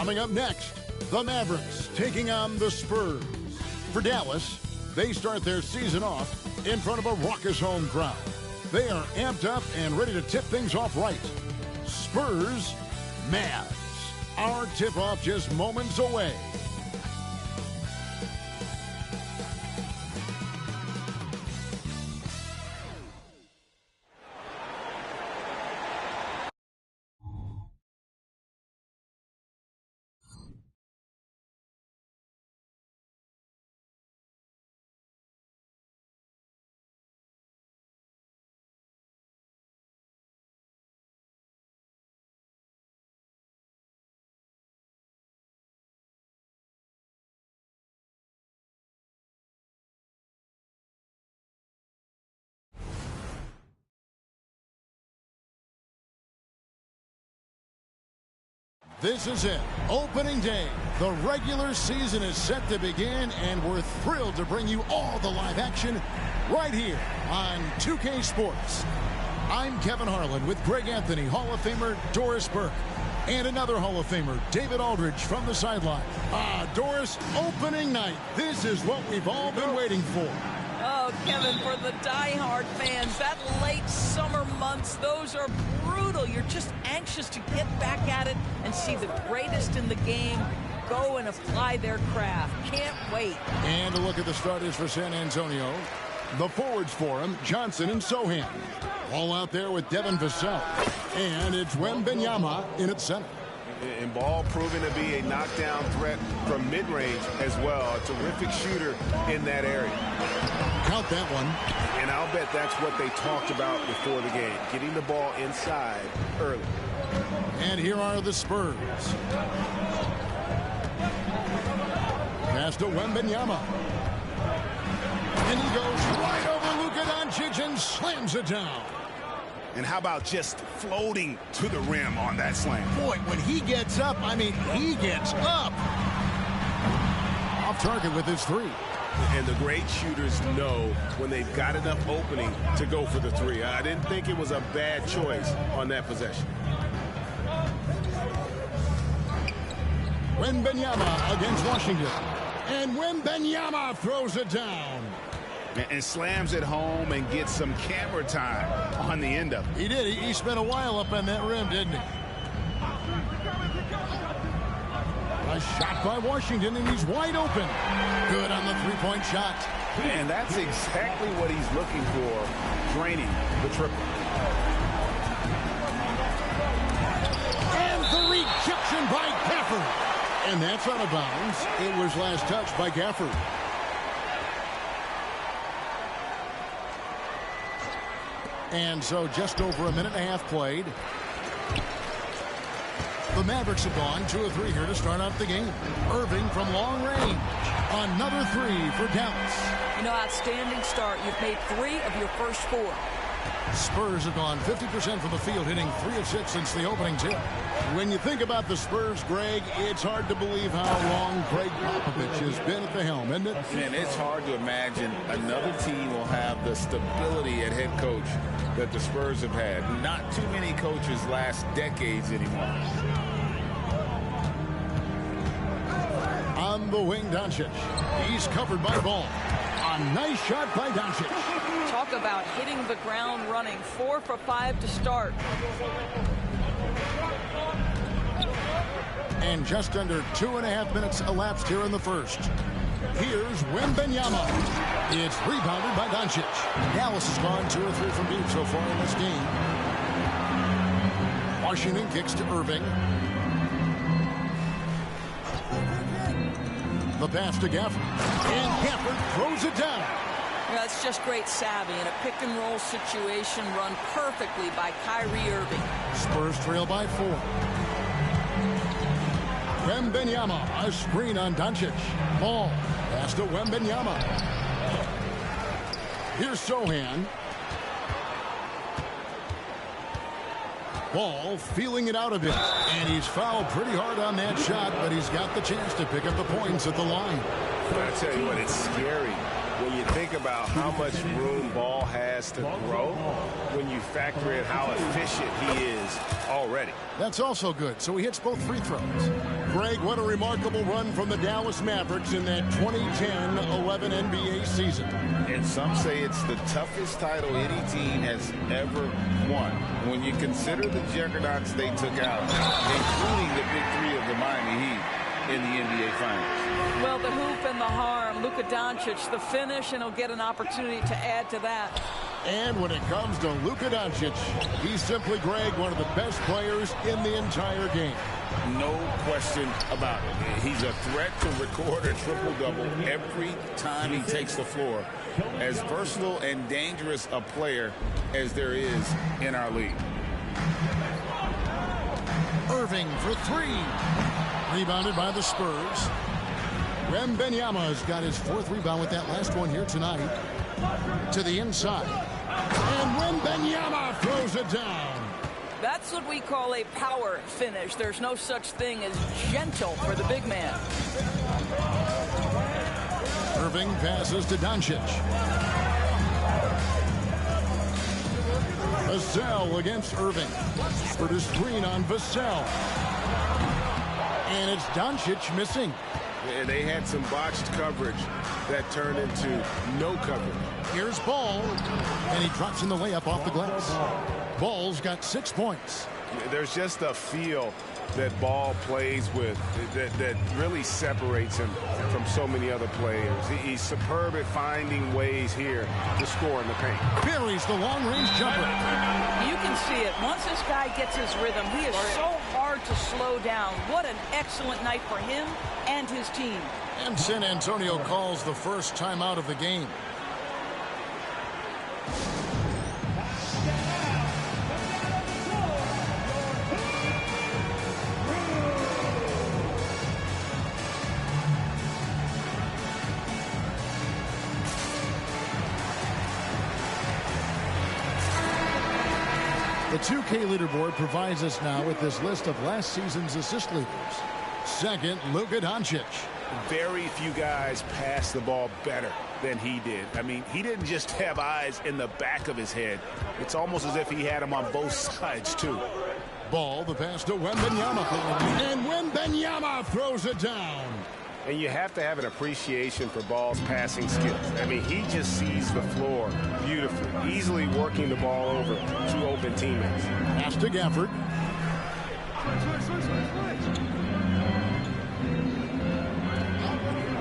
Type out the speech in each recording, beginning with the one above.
Coming up next, the Mavericks taking on the Spurs. For Dallas, they start their season off in front of a raucous home crowd. They are amped up and ready to tip things off right. Spurs, Mavs. Our tip-off just moments away. This is it. Opening day. The regular season is set to begin, and we're thrilled to bring you all the live action right here on 2K Sports. I'm Kevin Harlan with Greg Anthony, Hall of Famer Doris Burke, and another Hall of Famer, David Aldridge, from the sideline. Doris, opening night. This is what we've all been waiting for. Oh, Kevin, for the diehard fans, that late summer months, those are brutal. You're just anxious to get back at it and see the greatest in the game go and apply their craft. Can't wait. And a look at the starters for San Antonio. The forwards for him, Johnson and Sohan. All out there with Devin Vassell. And it's Wembanyama in at center. And Ball proving to be a knockdown threat from mid-range as well. A terrific shooter in that area. Count that one. And I'll bet that's what they talked about before the game, getting the ball inside early. And here are the Spurs. Pass to Wembanyama. And he goes right over Luka Doncic and slams it down. And how about just floating to the rim on that slam? Boy, when he gets up, I mean, he gets up. Off target with his three. And the great shooters know when they've got enough opening to go for the three. I didn't think it was a bad choice on that possession. Wembanyama against Washington. And Wembanyama throws it down. And slams it home and gets some camera time on the end of it. He did. He spent a while up on that rim, didn't he? A shot by Washington, and he's wide open. Good on the three-point shot. And that's exactly what he's looking for, draining the triple. And the rejection by Gafford. And that's out of bounds. It was last touched by Gafford. And so just over a minute and a half played. The Mavericks have gone 2 of 3 here to start out the game. Irving from long range. Another three for Dallas. You know, outstanding start. You've made 3 of your first 4. Spurs have gone 50% from the field, hitting 3 of 6 since the opening tip. When you think about the Spurs, Greg, it's hard to believe how long Greg Popovich has been at the helm, isn't it? Man, it's hard to imagine another team will have the stability at head coach that the Spurs have had. Not too many coaches last decades anymore. On the wing, Doncic. He's covered by Ball. A nice shot by Doncic. Talk about hitting the ground running. 4 for 5 to start. And just under 2.5 minutes elapsed here in the first. Here's Wembanyama. It's rebounded by Doncic. Dallas has gone 2 or 3 from deep so far in this game. Washington kicks to Irving. The pass to Gafford. And Gafford throws it down. You know, that's just great savvy in a pick-and-roll situation run perfectly by Kyrie Irving. Spurs trail by 4. Wembanyama, a screen on Doncic. Ball, pass to Wembanyama. Here's Sohan. Ball feeling it out a bit. And he's fouled pretty hard on that shot, but he's got the chance to pick up the points at the line. I tell you what, it's scary when you think about how much room Ball has to grow when you factor in how efficient he is already. That's also good. So he hits both free throws. Greg, what a remarkable run from the Dallas Mavericks in that 2010-11 NBA season. And some say it's the toughest title any team has ever won. When you consider the juggernauts they took out, including the big three of the Miami Heat in the NBA Finals. Well, the hoop and the harm, Luka Doncic, the finish, and he'll get an opportunity to add to that. And when it comes to Luka Doncic, he's simply, Greg, one of the best players in the entire game. No question about it. He's a threat to record a triple-double every time he takes the floor. As versatile and dangerous a player as there is in our league. Irving for three. Rebounded by the Spurs. Wembanyama's got his fourth rebound with that last one here tonight. To the inside. And Wembanyama throws it down. That's what we call a power finish. There's no such thing as gentle for the big man. Irving passes to Doncic. Vassell against Irving. For the screen on Vassell. And it's Doncic missing. And they had some botched coverage that turned into no coverage. Here's Ball. And he drops in the layup off the glass. Ball's got 6 points. There's just a feel that Ball plays with that really separates him from so many other players. He's superb at finding ways here to score in the paint. Buries the long-range jumper. You can see it. Once this guy gets his rhythm, he is so hard to slow down. What an excellent night for him and his team. And San Antonio calls the first timeout of the game. The 2K leaderboard provides us now with this list of last season's assist leaders. Second, Luka Doncic. Very few guys pass the ball better than he did. I mean, he didn't just have eyes in the back of his head. It's almost as if he had them on both sides, too. Ball, the pass to Wembanyama. And Wembanyama throws it down. And you have to have an appreciation for Ball's passing skills. I mean, he just sees the floor beautifully, easily working the ball over to open teammates. Pass to Gafford.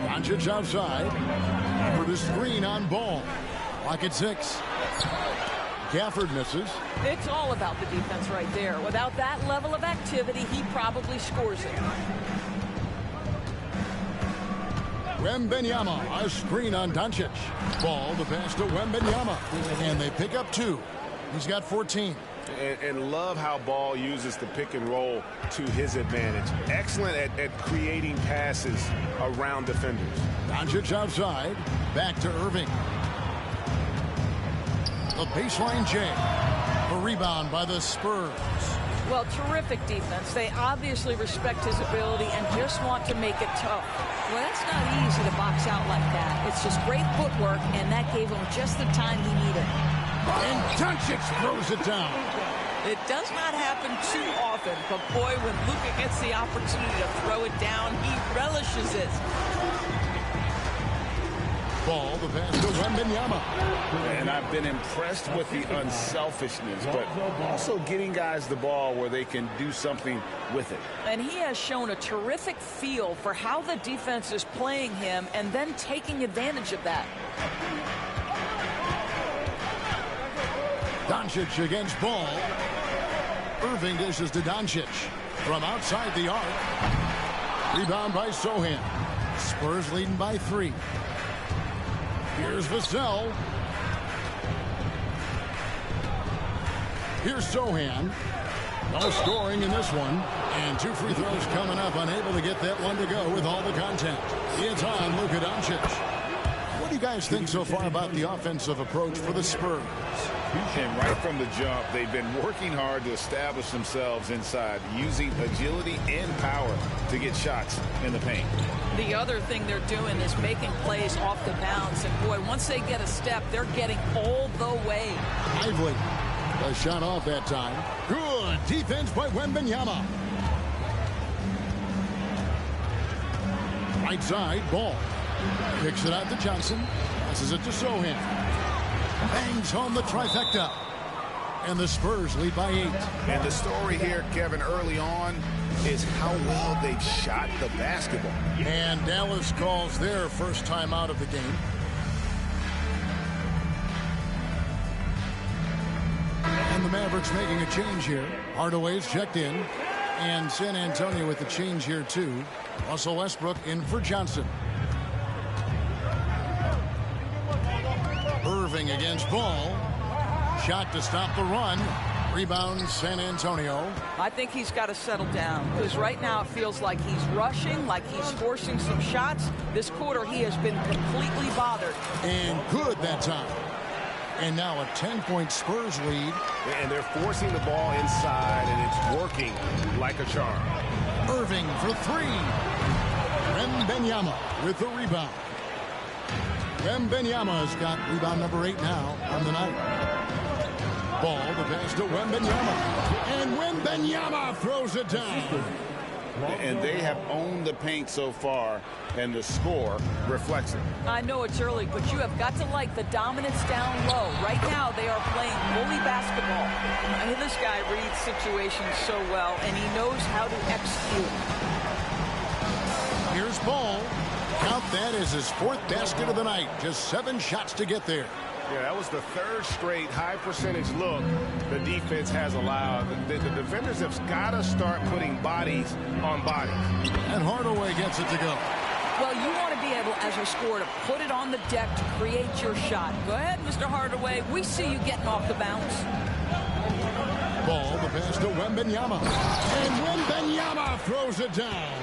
Doncic outside. For the screen on Ball. Lock at 6. Gafford misses. It's all about the defense right there. Without that level of activity, he probably scores it. Wembanyama, a screen on Doncic. Ball, the pass to Wembanyama. And they pick up 2. He's got 14. And love how Ball uses the pick and roll to his advantage. Excellent at creating passes around defenders. Doncic outside. Back to Irving. The baseline J. A rebound by the Spurs. Well, terrific defense. They obviously respect his ability and just want to make it tough. Well, it's not easy to box out like that. It's just great footwork, and that gave him just the time he needed. And Doncic throws it down. It does not happen too often, but boy, when Luka gets the opportunity to throw it down, he relishes it. Ball, the pass to Wembanyama. And I've been impressed with the unselfishness, but also getting guys the ball where they can do something with it. And he has shown a terrific feel for how the defense is playing him and then taking advantage of that. Doncic against Ball. Irving dishes to Doncic from outside the arc. Rebound by Sohan. Spurs leading by 3. Here's Vassell. Here's Sohan. No scoring in this one. And 2 free throws coming up. Unable to get that one to go with all the contact. It's on Luka Doncic. What do you guys think so far about the offensive approach for the Spurs? And right from the jump, they've been working hard to establish themselves inside, using agility and power to get shots in the paint. The other thing they're doing is making plays off the bounce. And, boy, once they get a step, they're getting all the way. Lively. A shot off that time. Good defense by Wembanyama. Right side, Ball. Kicks it out to Johnson. Passes it to Sohan. Bangs home the trifecta. And the Spurs lead by 8. And the story here, Kevin, early on is how well they've shot the basketball. And Dallas calls their first time out of the game. And the Mavericks making a change here. Hardaway's checked in. And San Antonio with the change here, too. Russell Westbrook in for Johnson. Irving against Ball. Shot to stop the run. Rebound San Antonio. I think he's got to settle down because right now it feels like he's rushing, like he's forcing some shots. This quarter he has been completely bothered. And good that time. And now a 10-point Spurs lead. And they're forcing the ball inside, and it's working like a charm. Irving for 3. Wembanyama with the rebound. Wembanyama has got rebound number 8 now on the night. Ball, the pass to Wembanyama. And Wembanyama throws it down. And they have owned the paint so far, and the score reflects it. I know it's early, but you have got to like the dominance down low. Right now, they are playing bully basketball. I mean, this guy reads situations so well, and he knows how to execute. Here's Ball. Count that as his 4th basket of the night. Just 7 shots to get there. Yeah, that was the 3rd straight high percentage look the defense has allowed. The defenders have got to start putting bodies on bodies. And Hardaway gets it to go. Well, you want to be able, as a scorer, to put it on the deck to create your shot. Go ahead, Mr. Hardaway. We see you getting off the bounce. Ball, the pass to Wembanyama. And Wembanyama throws it down.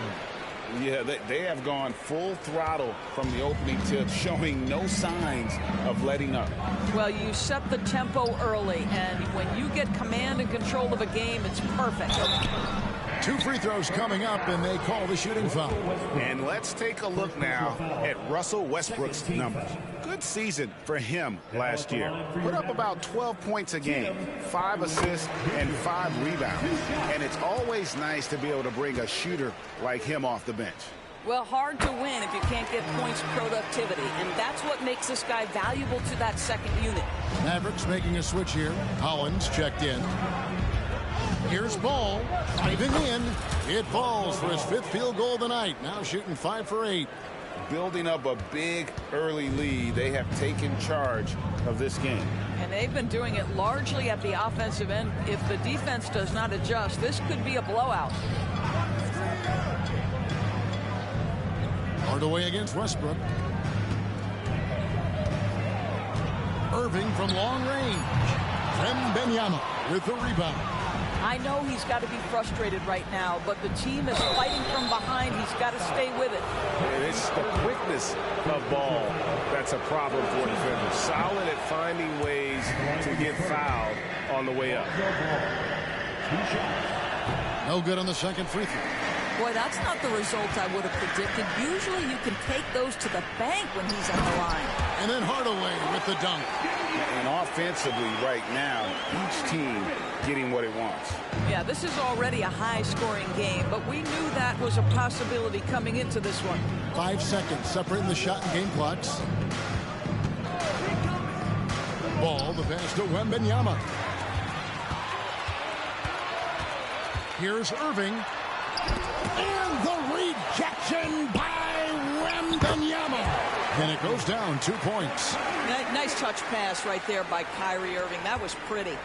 Yeah, they have gone full throttle from the opening tip, showing no signs of letting up. Well, you set the tempo early, and when you get command and control of a game, it's perfect. 2 free throws coming up, and they call the shooting foul. And let's take a look now at Russell Westbrook's numbers. Good season for him last year. Put up about 12 points a game, 5 assists, and 5 rebounds. And it's always nice to be able to bring a shooter like him off the bench. Well, hard to win if you can't get points productivity, and that's what makes this guy valuable to that second unit. Mavericks making a switch here. Collins checked in. Here's Ball, driving in. It falls for his 5th field goal of the night. Now shooting 5 for 8. Building up a big early lead, they have taken charge of this game. And they've been doing it largely at the offensive end. If the defense does not adjust, this could be a blowout. Hardaway against Westbrook. Irving from long range. Wembanyama with the rebound. I know he's got to be frustrated right now, but the team is fighting from behind. He's got to stay with it. And it's the quickness of ball that's a problem for defenders. Solid at finding ways to get fouled on the way up. No good on the second free throw. Boy, that's not the result I would have predicted. Usually you can take those to the bank when he's on the line. And then Hardaway with the dunk. And offensively right now, each team getting what it wants. Yeah, this is already a high-scoring game, but we knew that was a possibility coming into this one. 5 seconds separating the shot and game clocks. Ball, the pass to Wembanyama. Here's Irving. And the rejection by Wembanyama. And it goes down 2 points. Nice touch pass right there by Kyrie Irving. That was pretty.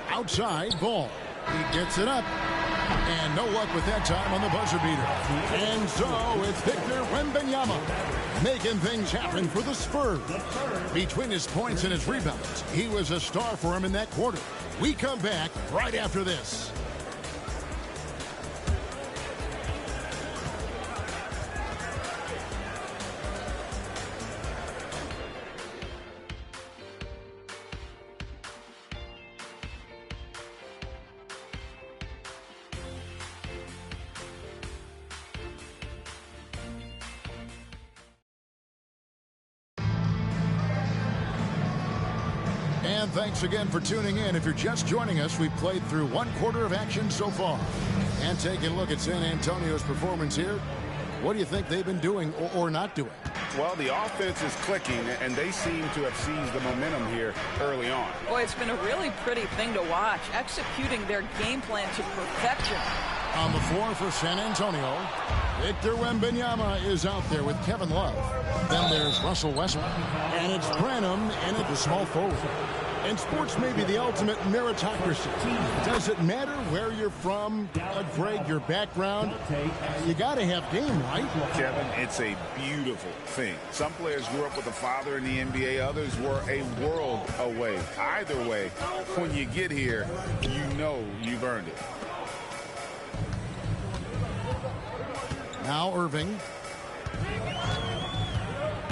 Outside, Ball. He gets it up. And no luck with that time on the buzzer beater. And so it's Victor Wembanyama making things happen for the Spurs. Between his points and his rebounds, he was a star for him in that quarter. We come back right after this. And thanks again for tuning in. If you're just joining us, we've played through 1 quarter of action so far. And taking a look at San Antonio's performance here, what do you think they've been doing or not doing? Well, the offense is clicking, and they seem to have seized the momentum here early on. Boy, it's been a really pretty thing to watch, executing their game plan to perfection. On the floor for San Antonio, Victor Wembanyama is out there with Kevin Love. Then there's Russell Westbrook, and it's Branham in at the small forward. And sports may be the ultimate meritocracy. Does it matter where you're from, Greg, your background? You got to have game, right? Kevin, it's a beautiful thing. Some players grew up with a father in the NBA. Others were a world away. Either way, when you get here, you know you've earned it. Now Irving.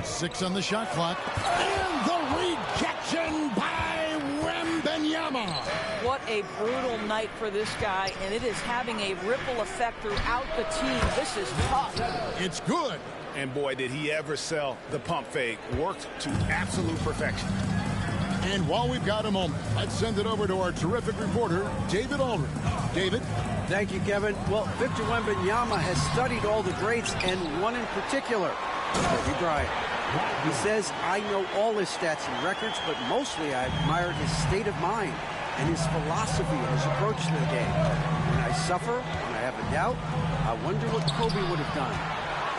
6 on the shot clock. And the rejection by Wembanyama. What a brutal night for this guy, and it is having a ripple effect throughout the team. This is tough. It's good. And boy, did he ever sell the pump fake. Worked to absolute perfection. And while we've got a moment, let's send it over to our terrific reporter, David Aldridge. David? Thank you, Kevin. Well, Victor Wembanyama has studied all the greats, and one in particular, Kobe Bryant. He says, I know all his stats and records, but mostly I admired his state of mind and his philosophy and his approach to the game. When I suffer, when I have a doubt, I wonder what Kobe would have done.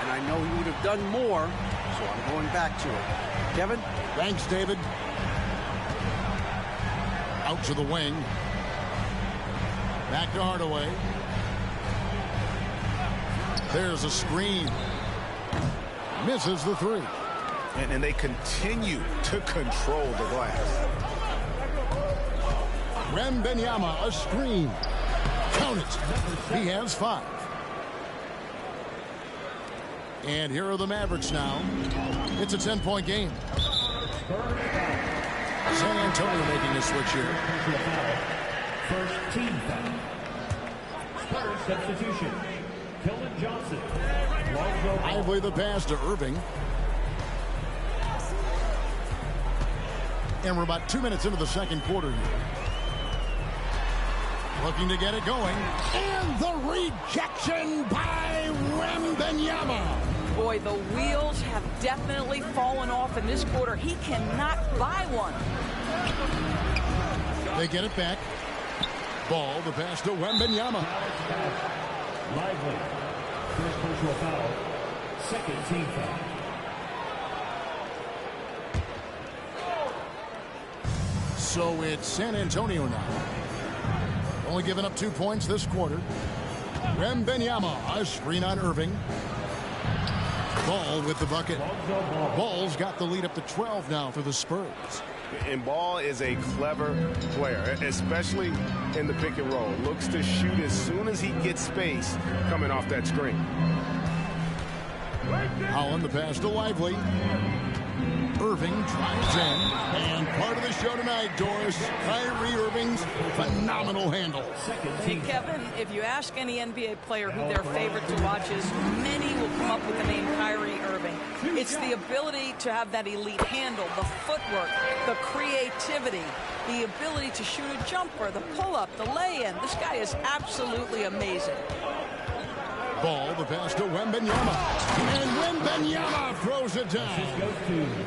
And I know he would have done more, so I'm going back to it. Kevin? Thanks, David. Out to the wing. Back to Hardaway. There's a screen. Misses the three. And they continue to control the glass. Wembanyama, a screen. Count it. He has 5. And here are the Mavericks now. It's a 10-point game. San Antonio making the switch here. First team foul. Spurs substitution. Keldon Johnson. Lively the pass to Irving. And we're about 2 minutes into the second quarter here. Looking to get it going. And the rejection by Wembanyama. Boy, the wheels have definitely fallen off in this quarter. He cannot buy one. They get it back. Ball, the pass to Wembanyama. Lively. First personal foul. Second team foul. So it's San Antonio now. Only giving up 2 points this quarter. Wembanyama, a screen on Irving. Ball with the bucket. Ball's got the lead up to 12 now for the Spurs. And Ball is a clever player, especially in the pick and roll. Looks to shoot as soon as he gets space coming off that screen. Holland, the pass to Lively. Irving drives in. And part of the show tonight, Doris, Kyrie Irving's phenomenal handle. Hey, Kevin, if you ask any NBA player who their favorite to watch is, many will come up with the name Kyrie Irving. It's the ability to have that elite handle, the footwork, the creativity, the ability to shoot a jumper, the pull-up, the lay-in. This guy is absolutely amazing. Ball, the pass to Wembanyama. And Wembanyama throws it down.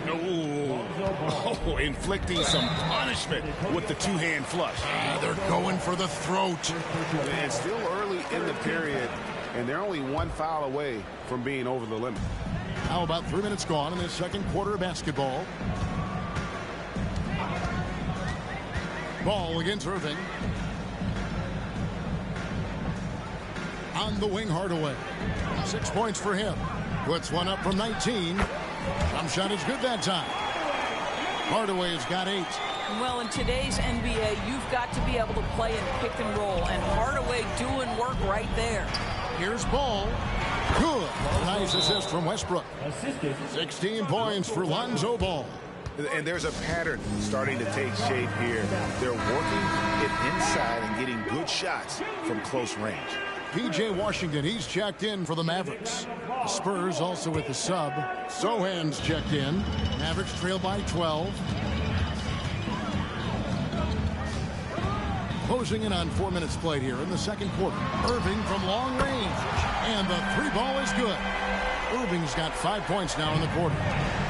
Oh, inflicting some punishment with the two-hand flush. They're going for the throat. And still early in the period, and they're only 1 foul away from being over the limit. How about 3 minutes gone in the second quarter of basketball? Ball against Irving. On the wing, Hardaway. 6 points for him. Puts one up from 19. Jump shot is good that time. Hardaway has got 8. Well, in today's NBA, you've got to be able to play in pick and roll, and Hardaway doing work right there. Here's Ball. Good. Nice assist from Westbrook. 16 points for Lonzo Ball. And there's a pattern starting to take shape here. They're working it inside and getting good shots from close range. P.J. Washington, he's checked in for the Mavericks. The Spurs also with the sub. Sohan's checked in. Mavericks trail by 12. Closing in on 4 minutes played here in the second quarter. Irving from long range. And the three ball is good. Irving's got 5 points now in the quarter.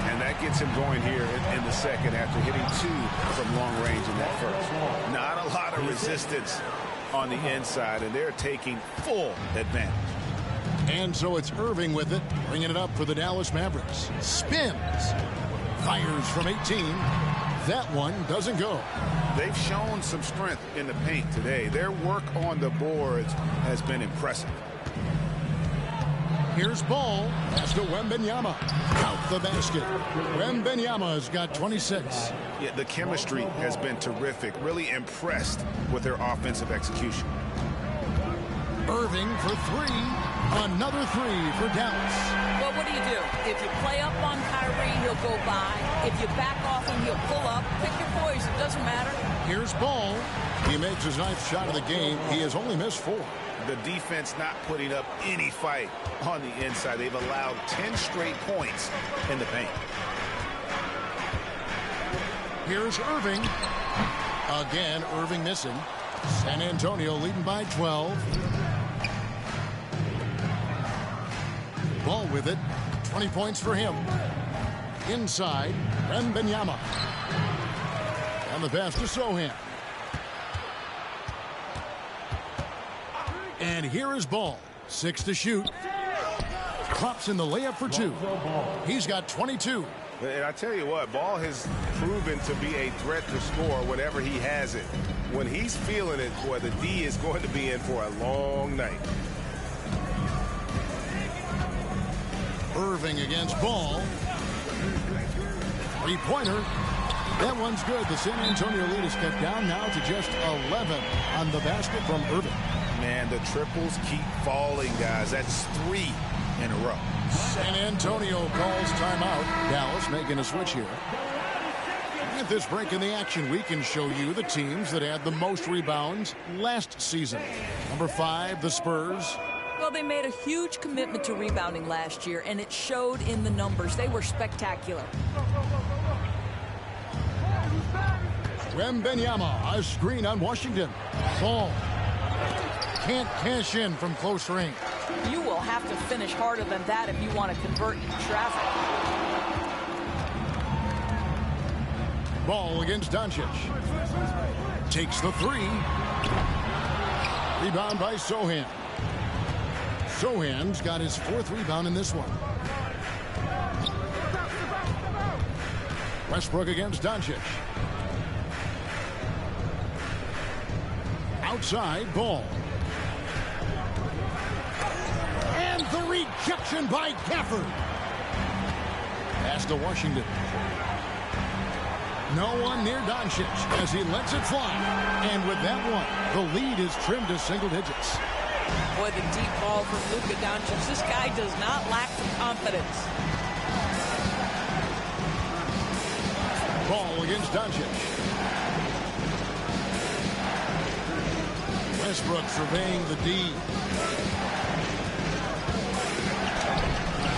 And that gets him going here in the second after hitting 2 from long range in that first. Not a lot of resistance on the inside, and they're taking full advantage. And so it's Irving with it, bringing it up for the Dallas Mavericks. Spins. Fires from 18. That one doesn't go. They've shown some strength in the paint today. Their work on the boards has been impressive. Here's Ball. Pass to Wembanyama. Out the basket. Wembanyama's got 26. Yeah, the chemistry has been terrific. Really impressed with their offensive execution. Irving for 3. Another 3 for Dallas. Well, what do? If you play up on Kyrie, he'll go by. If you back off him, he'll pull up. Pick your poison. Doesn't matter. Here's Ball. He makes his 9th shot of the game. He has only missed 4. The defense not putting up any fight on the inside. They've allowed 10 straight points in the paint. Here's Irving. Again, Irving missing. San Antonio leading by 12. Ball with it. 20 points for him. Inside, Wembanyama. And the pass to Sohan. And here is Ball. 6 to shoot. Pops in the layup for 2. He's got 22. And I tell you what, Ball has proven to be a threat to score whenever he has it. When he's feeling it, boy, the D is going to be in for a long night. Irving against Ball. Three-pointer. That one's good. The San Antonio lead is cut down now to just 11 on the basket from Irving. Man, the triples keep falling, guys. That's 3 in a row. San Antonio calls timeout. Dallas making a switch here. At this break in the action, we can show you the teams that had the most rebounds last season. Number 5, the Spurs. Well, they made a huge commitment to rebounding last year, and it showed in the numbers. They were spectacular. Wembanyama, a screen on Washington. Ball. Can't cash in from close range. You will have to finish harder than that if you want to convert in traffic. Ball against Doncic. Takes the 3. Rebound by Sohan. Sohan's got his 4th rebound in this one. Westbrook against Doncic. Outside, Ball. And the rejection by Gafford. Pass to Washington. No one near Doncic as he lets it fly. And with that one, the lead is trimmed to single digits. Boy, the deep ball from Luka Doncic. This guy does not lack the confidence. Ball against Doncic. Westbrook surveying the D.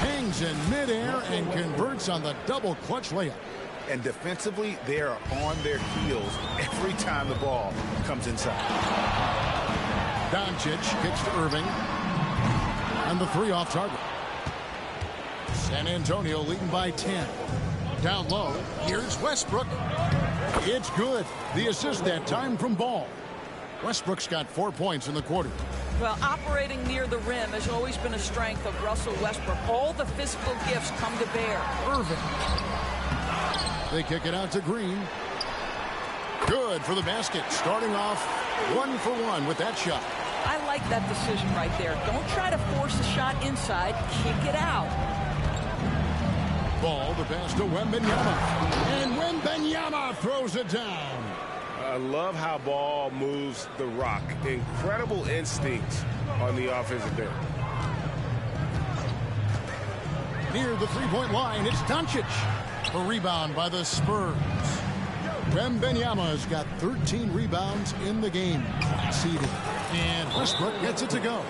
Hangs in midair and converts on the double clutch layup. And defensively, they are on their heels every time the ball comes inside. Doncic kicks to Irving. And the 3 off target. San Antonio leading by 10. Down low, here's Westbrook. It's good. The assist that time from Ball. Westbrook's got 4 points in the quarter. Well, operating near the rim has always been a strength of Russell Westbrook. All the physical gifts come to bear. Irving. They kick it out to Green. Good for the basket. Starting off 1 for 1 with that shot. I like that decision right there. Don't try to force a shot inside. Kick it out. Ball, the pass to Wembanyama. And Wembanyama throws it down. I love how Ball moves the rock. Incredible instincts on the offensive end. Near the three-point line, it's Doncic. A rebound by the Spurs. Wembanyama's got 13 rebounds in the game. Seeded. And Westbrook gets it to go.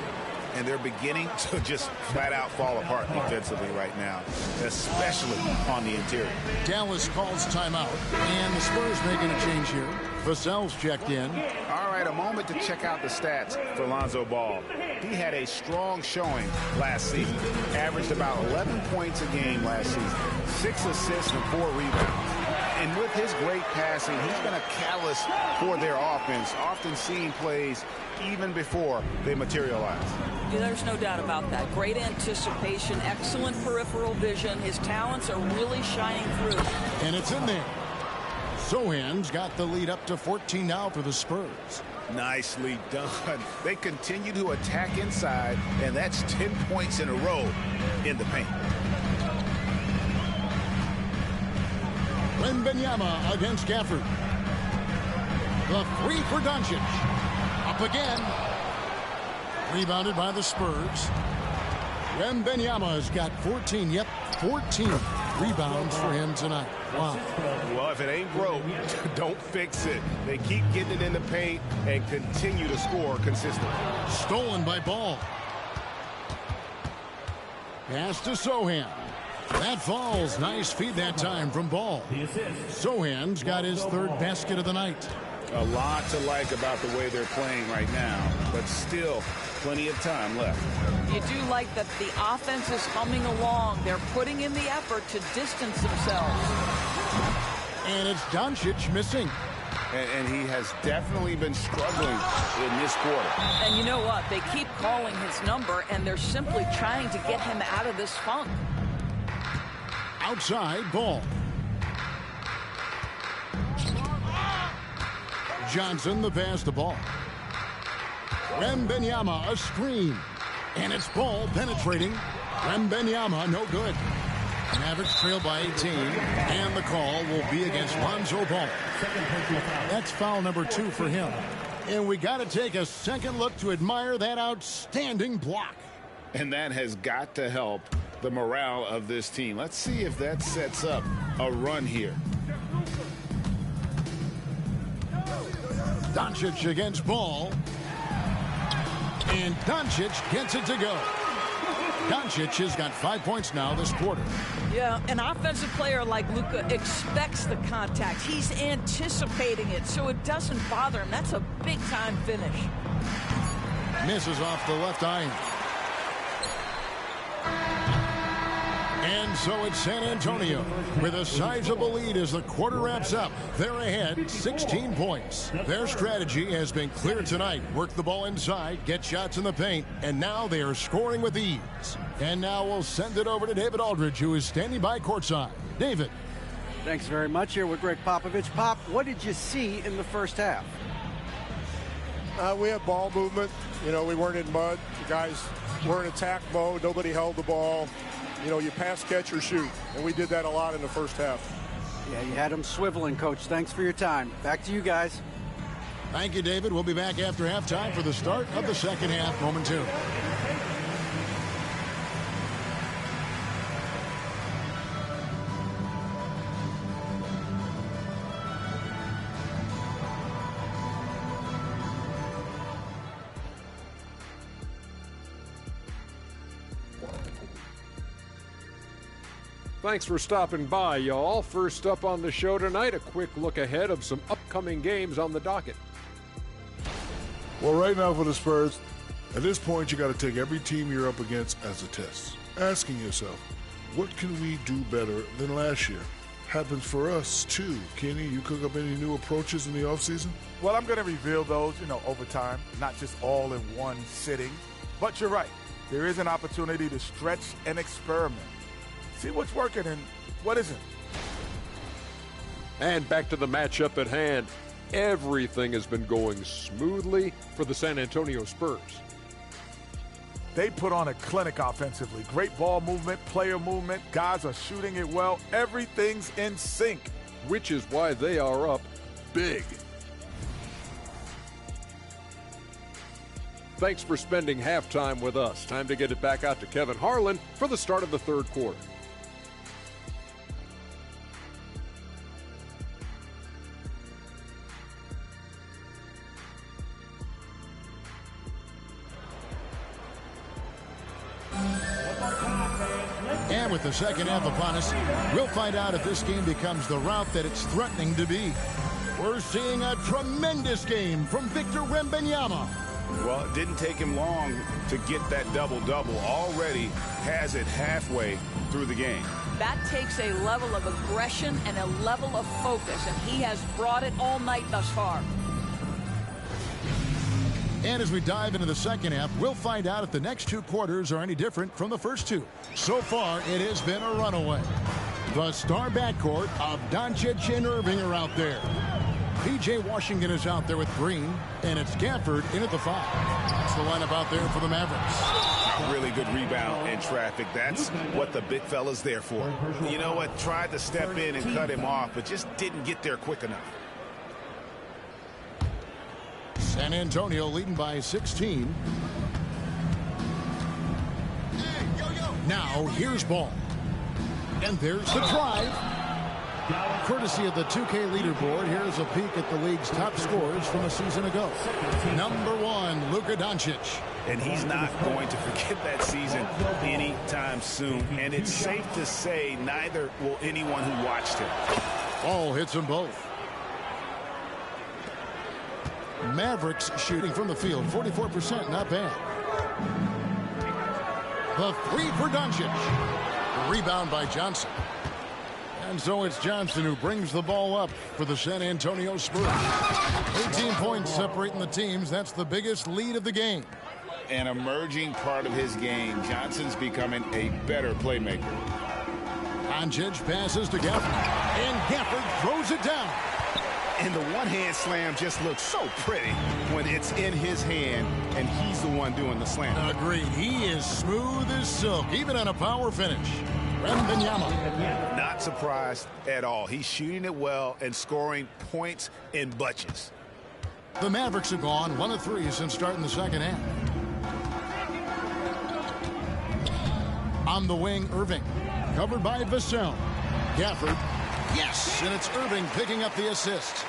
And they're beginning to just flat out fall apart defensively right now, especially on the interior. Dallas calls timeout, and the Spurs making a change here. Vassell's checked in. All right, a moment to check out the stats for Lonzo Ball. He had a strong showing last season. Averaged about 11 points a game last season. 6 assists and 4 rebounds. And with his great passing, he's been a catalyst for their offense, often seeing plays even before they materialize. Yeah, there's no doubt about that. Great anticipation, excellent peripheral vision. His talents are really shining through. And it's in there. Sohan's got the lead up to 14 now for the Spurs. Nicely done. They continue to attack inside, and that's 10 points in a row in the paint. Wembanyama against Gafford. The three for Doncic. Up again. Rebounded by the Spurs. Wembanyama has got 14. Yep, 14 rebounds for him tonight. Wow. Well, if it ain't broke, don't fix it. They keep getting it in the paint and continue to score consistently. Stolen by Ball. Pass to Sohan. That falls. Nice feed that time from Ball. Sohan's got his third basket of the night. A lot to like about the way they're playing right now, but still plenty of time left. You do like that the offense is humming along. They're putting in the effort to distance themselves. And it's Doncic missing. And he has definitely been struggling in this quarter. And you know what? They keep calling his number, and they're simply trying to get him out of this funk. Outside, Ball. Johnson the pass the ball. Wembanyama a screen. And it's Ball penetrating. Wembanyama no good. Mavericks trail by 18. And the call will be against Lonzo Ball. That's foul number 2 for him. And we got to take a second look to admire that outstanding block. And that has got to help the morale of this team. Let's see if that sets up a run here. Doncic against Ball. And Doncic gets it to go. Doncic has got 5 points now this quarter. Yeah, an offensive player like Luka expects the contact. He's anticipating it, so it doesn't bother him. That's a big-time finish. Misses off the left iron. And so it's San Antonio with a sizable lead as the quarter wraps up. They're ahead 16 points. Their strategy has been clear tonight. Work the ball inside, get shots in the paint, and now they are scoring with ease. And now we'll send it over to David Aldridge, who is standing by courtside. David. Thanks very much. Here with Greg Popovich. Pop, what did you see in the first half? We had ball movement. You know, we weren't in mud. The guys were in attack mode. Nobody held the ball. You know, you pass, catch, or shoot. And we did that a lot in the first half. Yeah, you had them swiveling, Coach. Thanks for your time. Back to you guys. Thank you, David. We'll be back after halftime for the start of the second half momentarily. Thanks for stopping by, y'all. First up on the show tonight, a quick look ahead of some upcoming games on the docket. Well, right now for the Spurs, at this point, you got to take every team you're up against as a test. Asking yourself, what can we do better than last year? Happens for us, too. Kenny, you cook up any new approaches in the offseason? Well, I'm going to reveal those, over time, not just all in one sitting. But you're right. There is an opportunity to stretch and experiment. See what's working and what isn't. And back to the matchup at hand. Everything has been going smoothly for the San Antonio Spurs. They put on a clinic offensively. Great ball movement, player movement. Guys are shooting it well. Everything's in sync. Which is why they are up big. Thanks for spending halftime with us. Time to get it back out to Kevin Harlan for the start of the third quarter. And with the second half upon us, we'll find out if this game becomes the route that it's threatening to be. We're seeing a tremendous game from Victor Wembanyama. Well, it didn't take him long to get that double-double. Already has it halfway through the game. That takes a level of aggression and a level of focus, and he has brought it all night thus far. And as we dive into the second half, we'll find out if the next two quarters are any different from the first two. So far, it has been a runaway. The star backcourt of Doncic and Irving are out there. P.J. Washington is out there with Green, and it's Gafford in at the 5. That's the lineup out there for the Mavericks. Really good rebound in traffic. That's what the big fella's there for. You know what? Tried to step in and cut him off, but just didn't get there quick enough. San Antonio leading by 16. Now here's Ball. And there's the drive. Courtesy of the 2K leaderboard, here's a peek at the league's top scorers from a season ago. Number 1, Luka Doncic. And he's not going to forget that season anytime soon. And it's safe to say neither will anyone who watched him. Ball hits them both. Mavericks shooting from the field, 44%, not bad. The 3 for Doncic. Rebound by Johnson. And so it's Johnson who brings the ball up for the San Antonio Spurs. 18 points separating the teams. That's the biggest lead of the game. An emerging part of his game. Johnson's becoming a better playmaker. Doncic passes to Gafford. And Gafford throws it down. And the one-hand slam just looks so pretty when it's in his hand and he's the one doing the slam. Agreed. He is smooth as silk, even on a power finish. Wembanyama. Not surprised at all. He's shooting it well and scoring points in bunches. The Mavericks have gone 1 of 3 since starting the second half. On the wing, Irving. Covered by Vassell. Gafford. Yes, and it's Irving picking up the assist.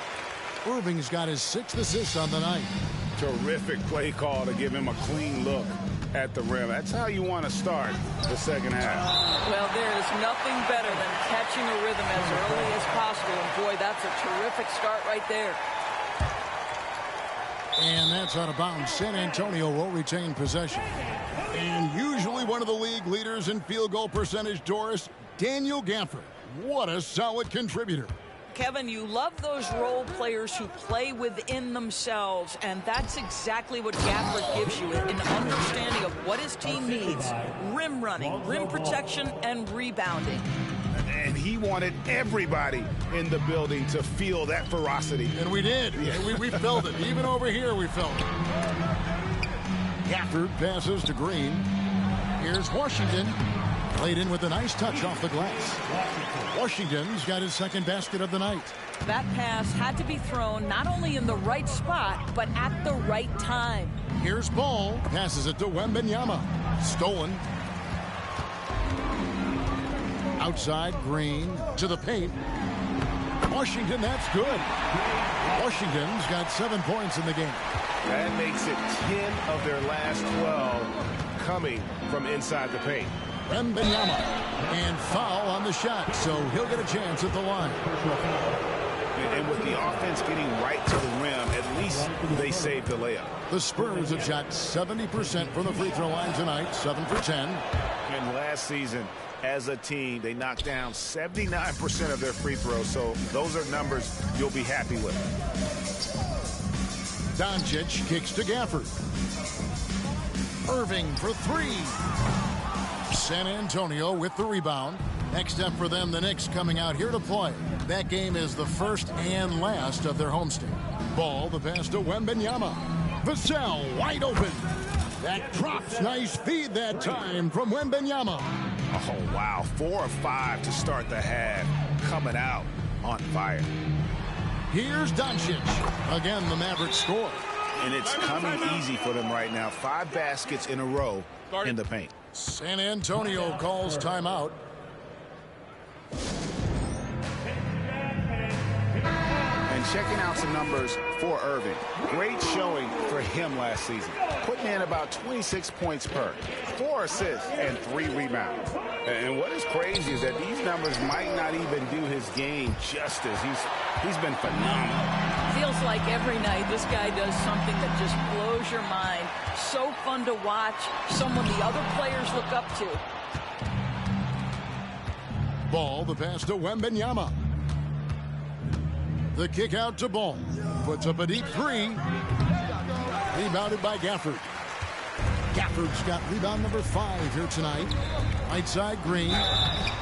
Irving's got his 6th assist on the night. Terrific play call to give him a clean look at the rim. That's how you want to start the second half. Well, there is nothing better than catching a rhythm as early as possible. And boy, that's a terrific start right there. And that's out of bounds. San Antonio will retain possession. And usually one of the league leaders in field goal percentage, Doris, Daniel Gafford. What a solid contributor. Kevin, you love those role players who play within themselves, and that's exactly what Gafford gives you, an understanding of what his team needs. Rim running, rim protection, and rebounding. And he wanted everybody in the building to feel that ferocity. And we did. We felt it. Even over here, we felt it. Gafford passes to Green. Here's Washington. Played in with a nice touch off the glass. Washington's got his 2nd basket of the night. That pass had to be thrown not only in the right spot, but at the right time. Here's Ball. Passes it to Wembanyama. Stolen. Outside, Green to the paint. Washington, that's good. Washington's got 7 points in the game. That makes it 10 of their last 12 coming from inside the paint. Wembanyama. And foul on the shot, so he'll get a chance at the line. And with the offense getting right to the rim, at least they saved the layup. The Spurs have shot 70% from the free throw line tonight, 7 for 10. And last season, as a team, they knocked down 79% of their free throws, so those are numbers you'll be happy with. Doncic kicks to Gafford. Irving for 3. San Antonio with the rebound. Next up for them, the Knicks coming out here to play. That game is the first and last of their homestand. Ball, the pass to Wembanyama. Vassell wide open. That drops. Nice feed that time from Wembanyama. Oh, wow. 4 of 5 to start the half. Coming out on fire. Here's Doncic. Again, the Mavericks score. And it's coming easy for them right now. 5 baskets in a row in the paint. San Antonio calls timeout. And And checking out some numbers for Irving. Great showing for him last season. Putting in about 26 points per, 4 assists, and 3 rebounds. And what is crazy is that these numbers might not even do his game justice. He's been phenomenal. Feels like every night this guy does something that just blows your mind. So fun to watch. Someone the other players look up to. Ball, the pass to Wembanyama. The kick out to Ball. Puts up a deep 3. Rebounded by Gafford. Gafford's got rebound number 5 here tonight. Right side, Green.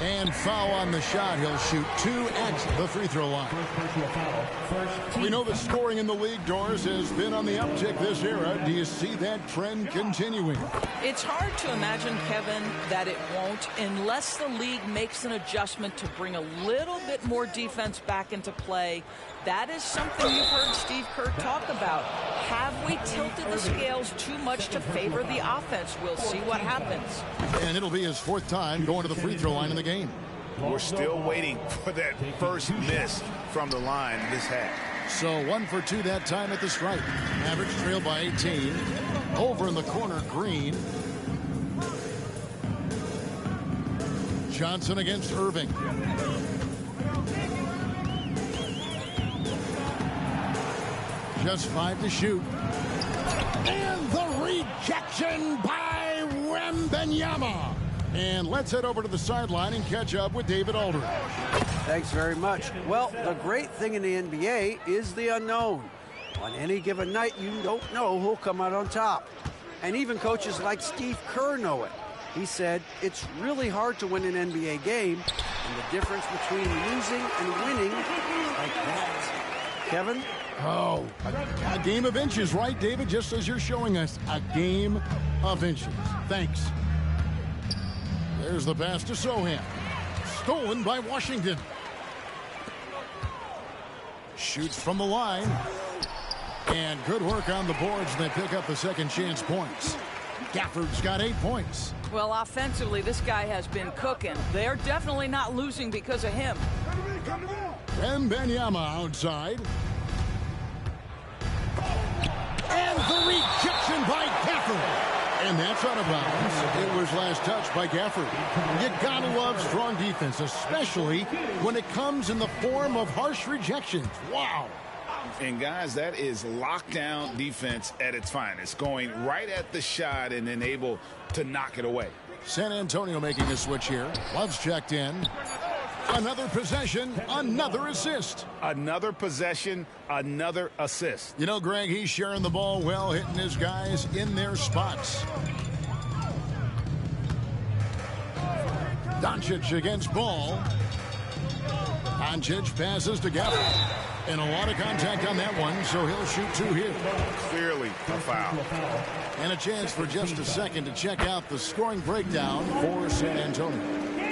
And foul on the shot. He'll shoot 2 at the free throw line. We know the scoring in the league, Doris, has been on the uptick this era. Do you see that trend continuing? It's hard to imagine, Kevin, that it won't unless the league makes an adjustment to bring a little bit more defense back into play. That is something you've heard Steve Kerr talk about. Have we tilted the scales too much to favor the offense? We'll see what happens. And it'll be his 4th time going to the free throw line in the game. We're still waiting for that first miss from the line this half. So 1 for 2 that time at the stripe. Mavericks trail by 18. Over in the corner, Green. Johnson against Irving. Just 5 to shoot. And the rejection by Wembanyama. And let's head over to the sideline and catch up with David Aldridge. Thanks very much. Well, the great thing in the NBA is the unknown. On any given night, you don't know who'll come out on top. And even coaches like Steve Kerr know it. He said it's really hard to win an NBA game, and the difference between losing and winning is like that. Kevin? Oh, a game of inches, right, David? Just as you're showing us, a game of inches. Thanks. There's the pass to Sohan. Stolen by Washington. Shoots from the line. And good work on the boards. They pick up the second chance points. Gafford's got 8 points. Well, offensively, this guy has been cooking. They're definitely not losing because of him. Wembanyama outside. And the rejection by Gafford. And that's out of bounds. It was last touched by Gafford. You gotta love strong defense, especially when it comes in the form of harsh rejections. Wow. And guys, that is lockdown defense at its finest. Going right at the shot and then able to knock it away. San Antonio making a switch here. Love's checked in. Another possession, another assist. Another possession, another assist. You know, Greg, he's sharing the ball well, hitting his guys in their spots. Doncic against Ball. Doncic passes to Gafford. And a lot of contact on that one, so he'll shoot 2 here. Clearly a foul. And a chance for just a second to check out the scoring breakdown for San Antonio.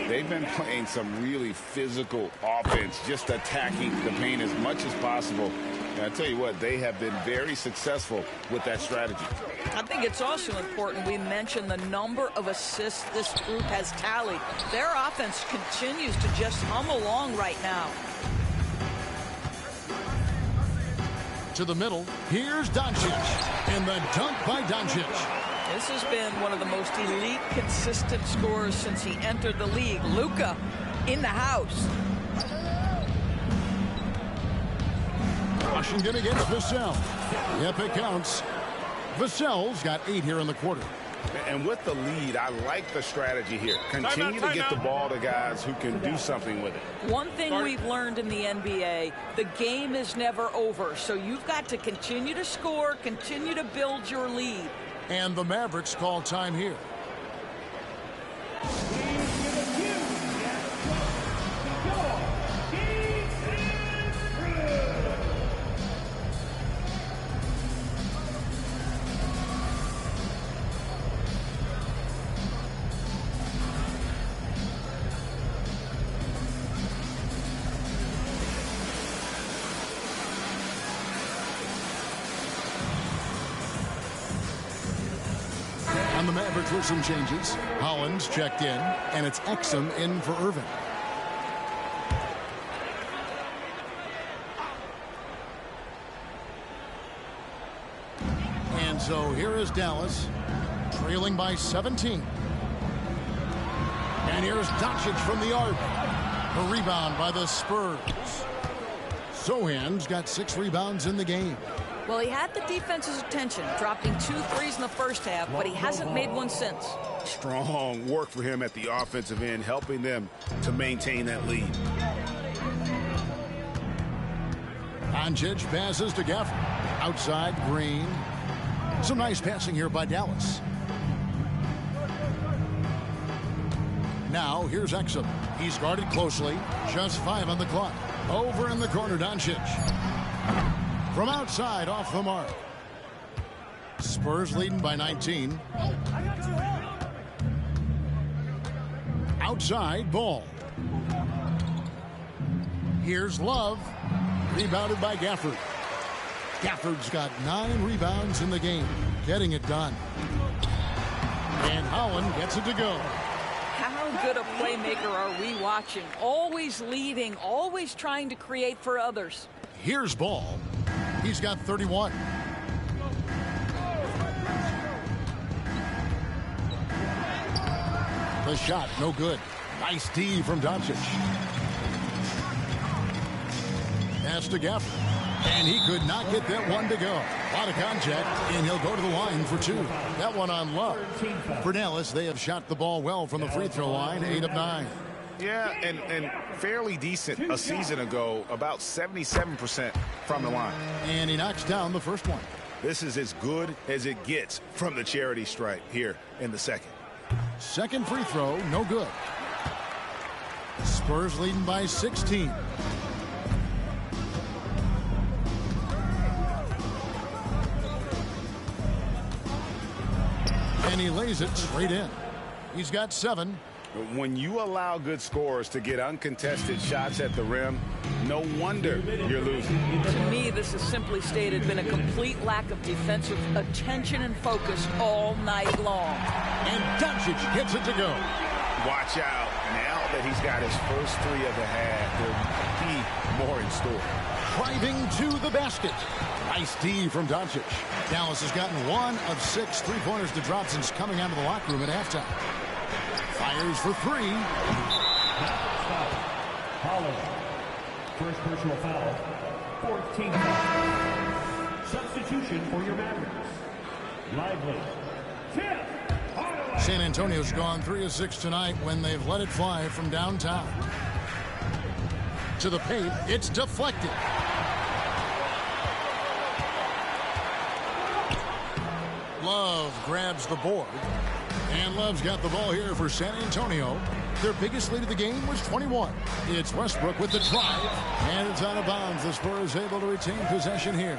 They've been playing some really physical offense, just attacking the paint as much as possible. And I tell you what, they have been very successful with that strategy. I think it's also important we mention the number of assists this group has tallied. Their offense continues to just hum along right now. To the middle, here's Doncic. And the dunk by Doncic. This has been one of the most elite, consistent scorers since he entered the league. Luka in the house. Washington against Vassell. Yep, it counts. Vassell's got 8 here in the quarter. And with the lead, I like the strategy here. Continue to get the ball to guys who can do something with it. One thing we've learned in the NBA, the game is never over. So you've got to continue to score, continue to build your lead. And the Mavericks call time here. On the Mavericks with some changes. Hollins checked in, and it's Exum in for Irving. So here is Dallas, trailing by 17. And here's Doncic from the arc. A rebound by the Spurs. Sohan's got 6 rebounds in the game. Well, he had the defense's attention, dropping 2 threes in the first half, but he hasn't made one since. Strong work for him at the offensive end, helping them to maintain that lead. Doncic passes to Gafford. Outside, Green. Some nice passing here by Dallas. Now, here's Exum. He's guarded closely. Just 5 on the clock. Over in the corner, Doncic. From outside, off the mark. Spurs leading by 19. Outside, Ball. Here's Love. Rebounded by Gafford. Gafford's got 9 rebounds in the game. Getting it done. And Holland gets it to go. How good a playmaker are we watching? Always leading, always trying to create for others. Here's Ball. He's got 31. The shot, no good. Nice D from Doncic. Pass to Gafford. And he could not get that one to go. A lot of contact, and he'll go to the line for 2. That one on Love. For Dallas, they have shot the ball well from the free throw line, 8 of 9. Yeah, and fairly decent a season ago, about 77% from the line. And he knocks down the first one. This is as good as it gets from the charity stripe here in the second. Second free throw, no good. Spurs leading by 16. And he lays it straight in. He's got 7. When you allow good scorers to get uncontested shots at the rim, no wonder you're losing. To me, this is simply stated been a complete lack of defensive attention and focus all night long. And Doncic gets it to go. Watch out. Now that he's got his first 3 of the half, there'll be more in store. Driving to the basket. Nice D from Doncic. Dallas has gotten 1 of 6 3-pointers to drop since coming out of the locker room at halftime. Fires for 3. Holland. First personal foul. 14th foul. Substitution for your Mavericks. Lively. 10. San Antonio's gone 3 of 6 tonight when they've let it fly from downtown. To the paint, it's deflected. Love grabs the board. And Love's got the ball here for San Antonio. Their biggest lead of the game was 21. It's Westbrook with the drive. And it's out of bounds. The Spurs able to retain possession here.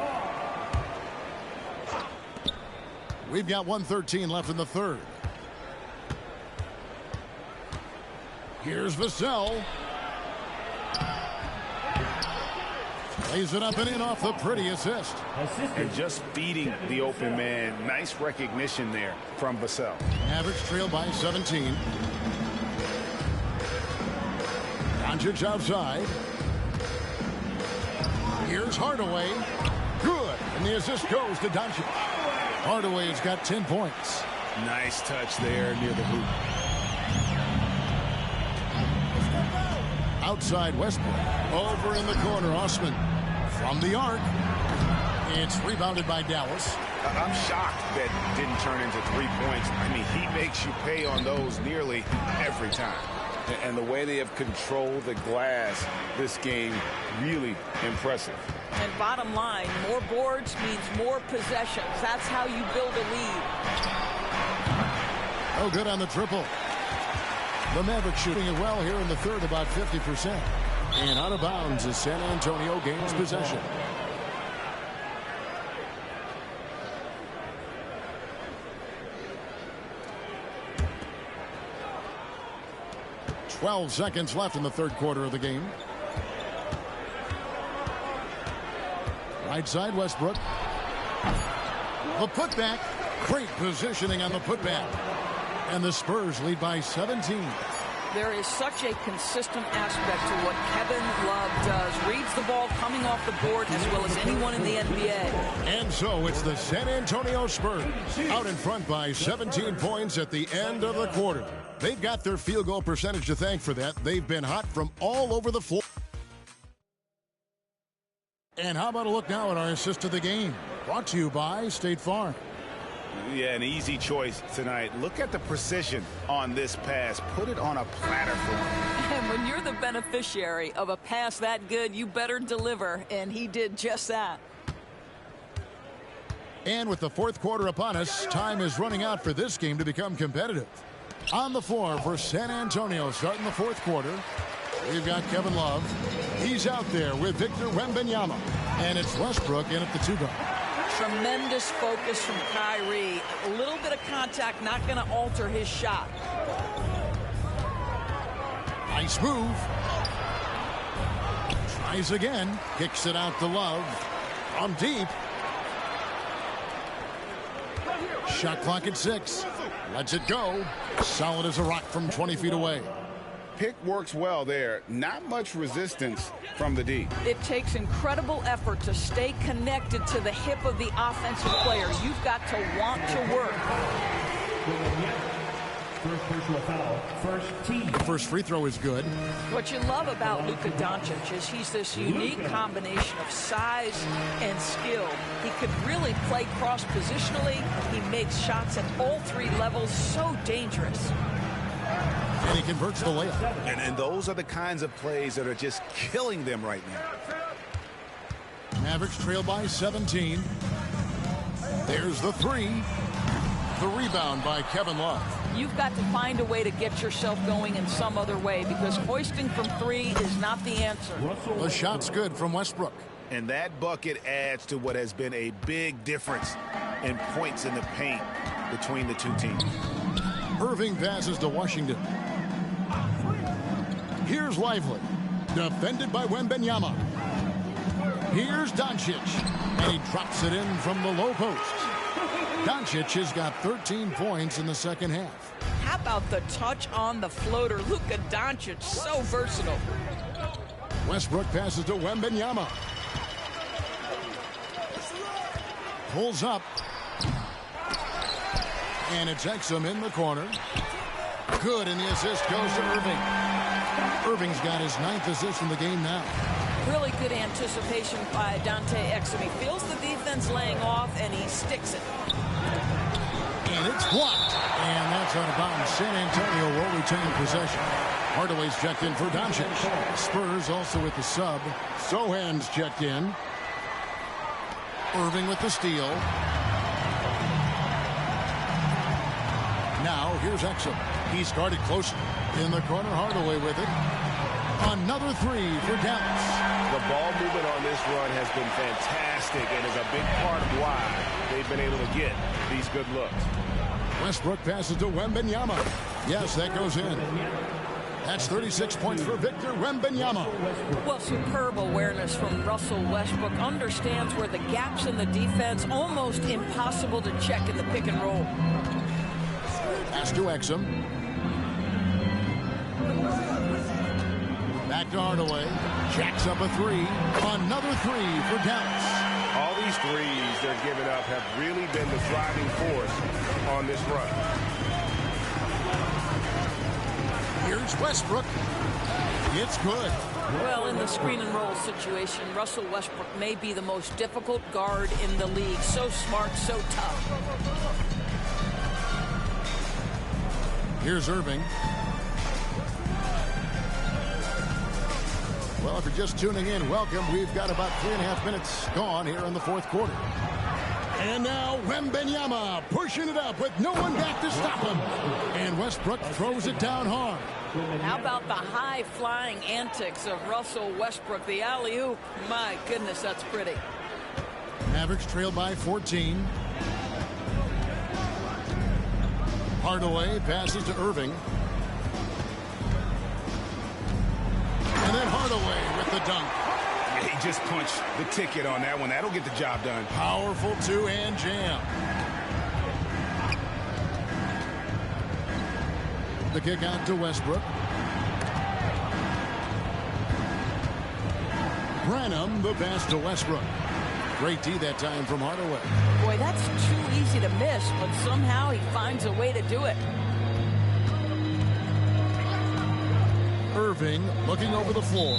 We've got 1:13 left in the third. Here's Vassell. Lays it up and in off the pretty assist. And just feeding the open man. Nice recognition there from Vassell. Mavericks trail by 17. Doncic outside. Here's Hardaway. Good. And the assist goes to Doncic. Hardaway has got 10 points. Nice touch there near the hoop. Outside Westbrook. Over in the corner, Osman. From the arc. It's rebounded by Dallas. I'm shocked that didn't turn into 3 points. I mean, he makes you pay on those nearly every time. And the way they have controlled the glass this game, really impressive. And bottom line, more boards means more possessions. That's how you build a lead. Oh, good on the triple. The Mavericks shooting it well here in the third, about 50%. And out of bounds as San Antonio gains possession. "12 seconds left in the third quarter of the game. Right side, Westbrook. The putback. Great positioning on the putback. And the Spurs lead by 17. There is such a consistent aspect to what Kevin Love does. Reads the ball coming off the board as well as anyone in the NBA. And so it's the San Antonio Spurs out in front by 17 points at the end of the quarter. They've got their field goal percentage to thank for that. They've been hot from all over the floor. And how about a look now at our assist of the game? Brought to you by State Farm. Yeah, an easy choice tonight. Look at the precision on this pass. Put it on a platter for him. And when you're the beneficiary of a pass that good, you better deliver, and he did just that. And with the fourth quarter upon us, time is running out for this game to become competitive. On the floor for San Antonio starting the fourth quarter, we've got Kevin Love. He's out there with Victor Wembanyama. And it's Westbrook in at the 2-guard. Tremendous focus from Kyrie. A little bit of contact, not going to alter his shot. Nice move. Tries again. Kicks it out to Love. From deep. Shot clock at 6. Lets it go. Solid as a rock from 20 feet away. Pick works well there. Not much resistance from the D. It takes incredible effort to stay connected to the hip of the offensive player. You've got to want to work. First personal foul, first team. First free throw is good. What you love about Luka Doncic is he's this unique combination of size and skill. He could really play cross-positionally. He makes shots at all three levels. So dangerous. And he converts the layup. And those are the kinds of plays that are just killing them right now. Mavericks trail by 17. There's the 3. The rebound by Kevin Love. You've got to find a way to get yourself going in some other way because hoisting from 3 is not the answer. The shot's good from Westbrook. And that bucket adds to what has been a big difference in points in the paint between the two teams. Irving passes to Washington. Here's Lively. Defended by Wembanyama. Here's Doncic. And he drops it in from the low post. Doncic has got 13 points in the second half. How about the touch on the floater? Luka Doncic, so versatile. Westbrook passes to Wembanyama. Pulls up. And it's Exum in the corner. Good, and the assist goes to Irving. Irving's got his 9th assist in the game now. Really good anticipation by Dante Exum. He feels the defense laying off, and he sticks it. And it's blocked. And that's out of bounds. San Antonio will retain possession. Hardaway's checked in for Doncic. Spurs also with the sub. Sohan's checked in. Irving with the steal. Now, here's Exum. He started close in the corner. Hardaway with it. Another 3 for Dallas. The ball movement on this run has been fantastic and is a big part of why they've been able to get these good looks. Westbrook passes to Wembanyama. Yes, that goes in. That's 36 points for Victor Wembanyama. Well, superb awareness from Russell Westbrook. Understands where the gaps in the defense, almost impossible to check in the pick and roll. Pass to Exum. Back to Hardaway. Jacks up a 3. Another 3 for Dallas. All these threes they're giving up have really been the driving force on this run. Here's Westbrook. It's good. Well, in the screen and roll situation, Russell Westbrook may be the most difficult guard in the league. So smart, so tough. Here's Irving. Well, if you're just tuning in, welcome. We've got about 3.5 minutes gone here in the fourth quarter. And now Wembanyama pushing it up with no one back to stop him. And Westbrook throws it down hard. How about the high-flying antics of Russell Westbrook? The alley-oop. My goodness, that's pretty. Mavericks trail by 14. Hardaway passes to Irving. And then Hardaway with the dunk. He just punched the ticket on that one. That'll get the job done. Powerful two-hand jam. The kick out to Westbrook. Branham, the pass to Westbrook. Great D that time from Hardaway. Boy, that's too easy to miss, but somehow he finds a way to do it. Irving looking over the floor.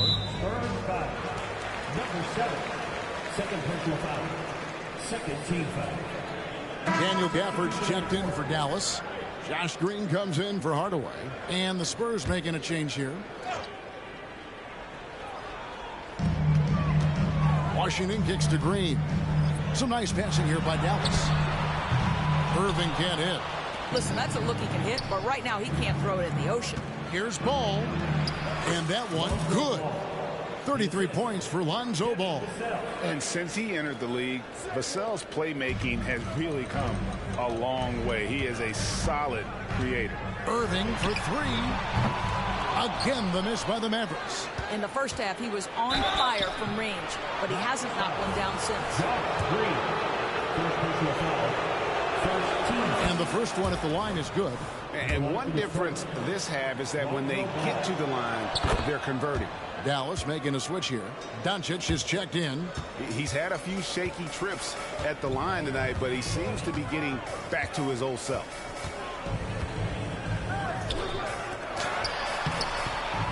Number 7. Second personal foul. Second team foul. Daniel Gafford's checked in for Dallas. Josh Green comes in for Hardaway. And the Spurs making a change here. Washington kicks to Green. Some nice passing here by Dallas. Irving can't hit. Listen, that's a look he can hit, but right now he can't throw it in the ocean. Here's Ball. And that one, good. 33 points for Lonzo Ball. And since he entered the league, Vassell's playmaking has really come a long way. He is a solid creator. Irving for three. Again, the miss by the Mavericks. In the first half, he was on fire from range, but he hasn't knocked one down since. And the first one at the line is good. And one difference this half is that when they get to the line, they're converting. Dallas making a switch here. Doncic is checked in. He's had a few shaky trips at the line tonight, but he seems to be getting back to his old self.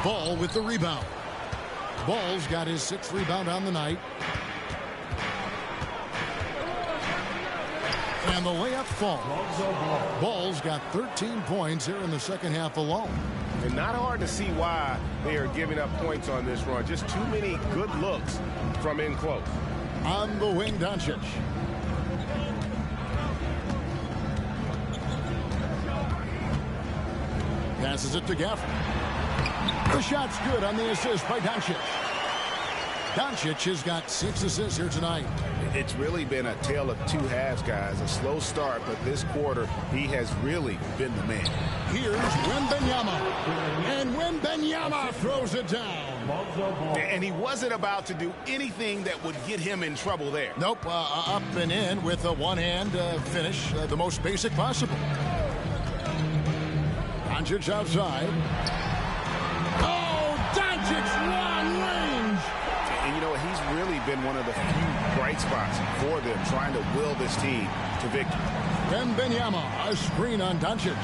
Ball with the rebound. Ball's got his 6th rebound on the night. And the layup falls. Ball's got 13 points here in the second half alone. And not hard to see why they are giving up points on this run. Just too many good looks from in close. On the wing, Doncic. Passes it to Gafford. The shot's good on the assist by Doncic. Doncic has got 6 assists here tonight. It's really been a tale of two halves, guys. A slow start, but this quarter, he has really been the man. Here's Wembanyama. And Wembanyama throws it down. And he wasn't about to do anything that would get him in trouble there. Nope, up and in with a one-hand finish, the most basic possible. Doncic outside. Oh, Doncic long range. And you know, he's really been one of the few bright spots for them, trying to will this team to victory. Wembanyama, a screen on Doncic.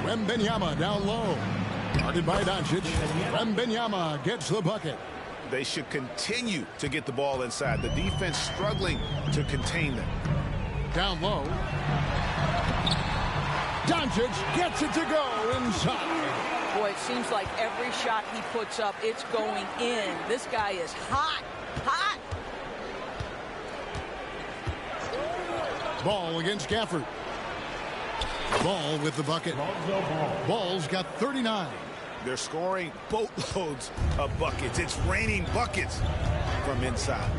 Wembanyama down low. Guarded by Doncic. Wembanyama gets the bucket. They should continue to get the ball inside. The defense struggling to contain them. Down low. Doncic gets it to go inside. Boy, it seems like every shot he puts up, it's going in. This guy is hot, hot. Ball against Gafford. Ball with the bucket. Ball's got 39. They're scoring boatloads of buckets. It's raining buckets from inside.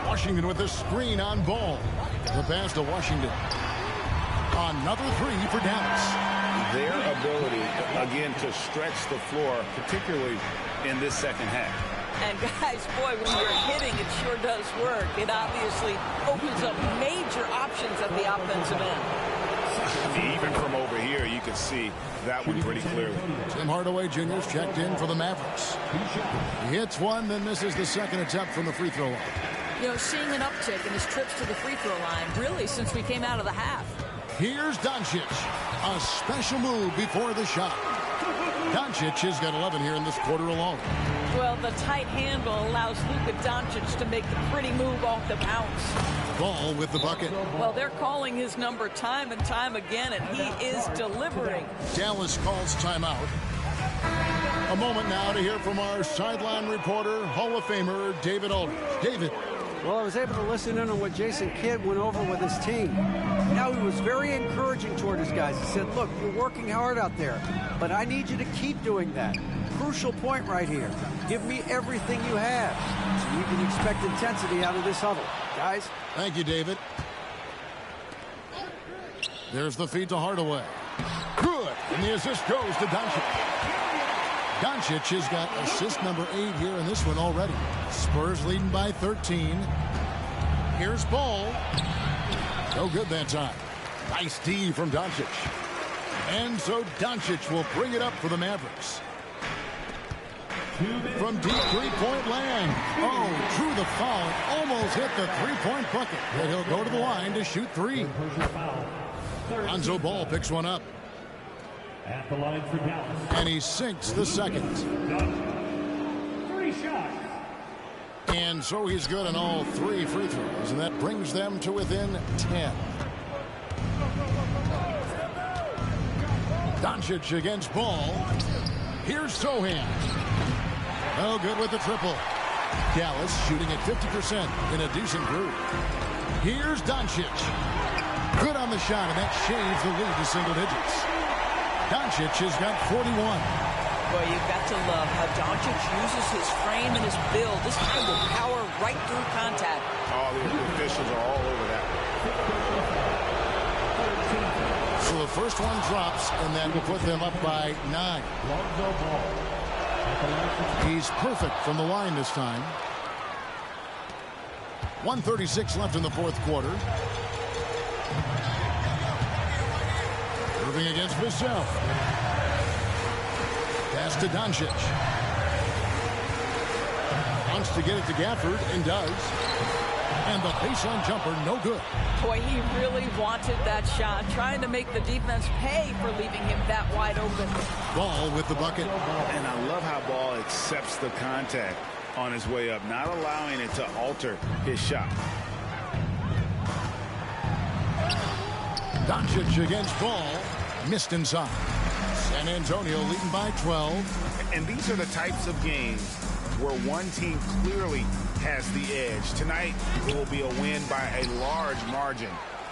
Washington with a screen on Ball. The pass to Washington. Another three for Dallas. Their ability, again, to stretch the floor, particularly in this second half. And guys, boy, when you're hitting, it sure does work. It obviously opens up major options at the offensive end. Even from over here, you can see that one pretty clearly. Tim Hardaway Jr. is checked in for the Mavericks. He hits one, then misses the second attempt from the free throw line. You know, seeing an uptick in his trips to the free throw line, really, since we came out of the half. Here's Doncic. A special move before the shot. Doncic has got 11 here in this quarter alone. Well, the tight handle allows Luka Doncic to make the pretty move off the bounce. Ball with the bucket. Well, they're calling his number time and time again, and he is delivering. Dallas calls timeout. A moment now to hear from our sideline reporter, Hall of Famer David Aldridge. David. Well, I was able to listen in on what Jason Kidd went over with his team. Now, he was very encouraging toward his guys. He said, look, you're working hard out there, but I need you to keep doing that. Crucial point right here. Give me everything you have so you can expect intensity out of this huddle. Guys? Thank you, David. There's the feed to Hardaway. Good. And the assist goes to Doncic. Doncic has got assist number 8 here in this one already. Spurs leading by 13. Here's Ball. No good that time. Nice D from Doncic. And so Doncic will bring it up for the Mavericks. from deep three-point land. Oh, drew the foul. Almost hit the three-point bucket. But he'll go to the line to shoot three. Lonzo Ball picks one up. At the line for Dallas. And he sinks the second. 3 shots. And so he's good on all 3 free throws. And that brings them to within 10. Doncic against Ball. Here's Sohan. Oh, good with the triple. Dallas shooting at 50% in a decent group. Here's Doncic. Good on the shot, and that shaves the lead to single digits. Doncic has got 41. Well, you've got to love how Doncic uses his frame and his build. This guy will power right through contact. All the officials are all over that. So the first one drops, and that will put them up by 9. He's perfect from the line this time. 1:36 left in the fourth quarter. Irving against Vassell. Pass to Doncic. Wants to get it to Gafford and does. And the baseline jumper, no good. Boy, he really wanted that shot, trying to make the defense pay for leaving him that wide open. Ball with the bucket. And I love how Ball accepts the contact on his way up, not allowing it to alter his shot. Doncic against Ball. Missed inside. San Antonio leading by 12. And these are the types of games where one team clearly has the edge. Tonight, it will be a win by a large margin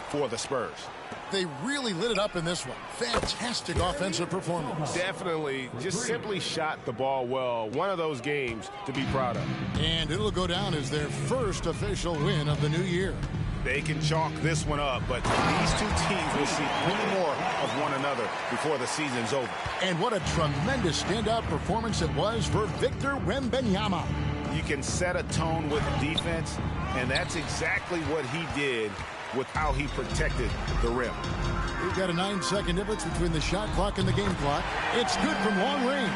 for the Spurs. They really lit it up in this one. Fantastic offensive performance. Definitely just simply shot the ball well. One of those games to be proud of. And it'll go down as their first official win of the new year. They can chalk this one up, but these two teams will see plenty more of one another before the season's over. And what a tremendous standout performance it was for Victor Wembanyama. You can set a tone with defense, and that's exactly what he did with how he protected the rim. We've got a 9-second difference between the shot clock and the game clock. It's good from long range.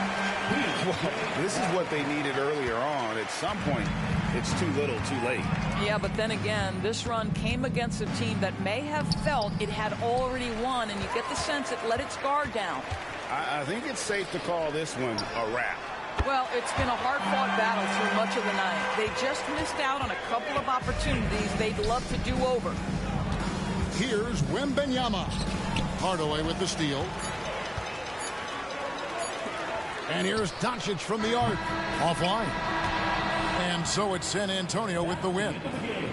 Well, this is what they needed earlier on. At some point, it's too little, too late. Yeah, but then again, this run came against a team that may have felt it had already won, and you get the sense it let its guard down. I think it's safe to call this one a wrap. Well, it's been a hard-fought battle through much of the night. They just missed out on a couple of opportunities they'd love to do over. Here's Wembanyama. Hardaway with the steal. And here's Doncic from the arc. Offline. And so it's San Antonio with the win.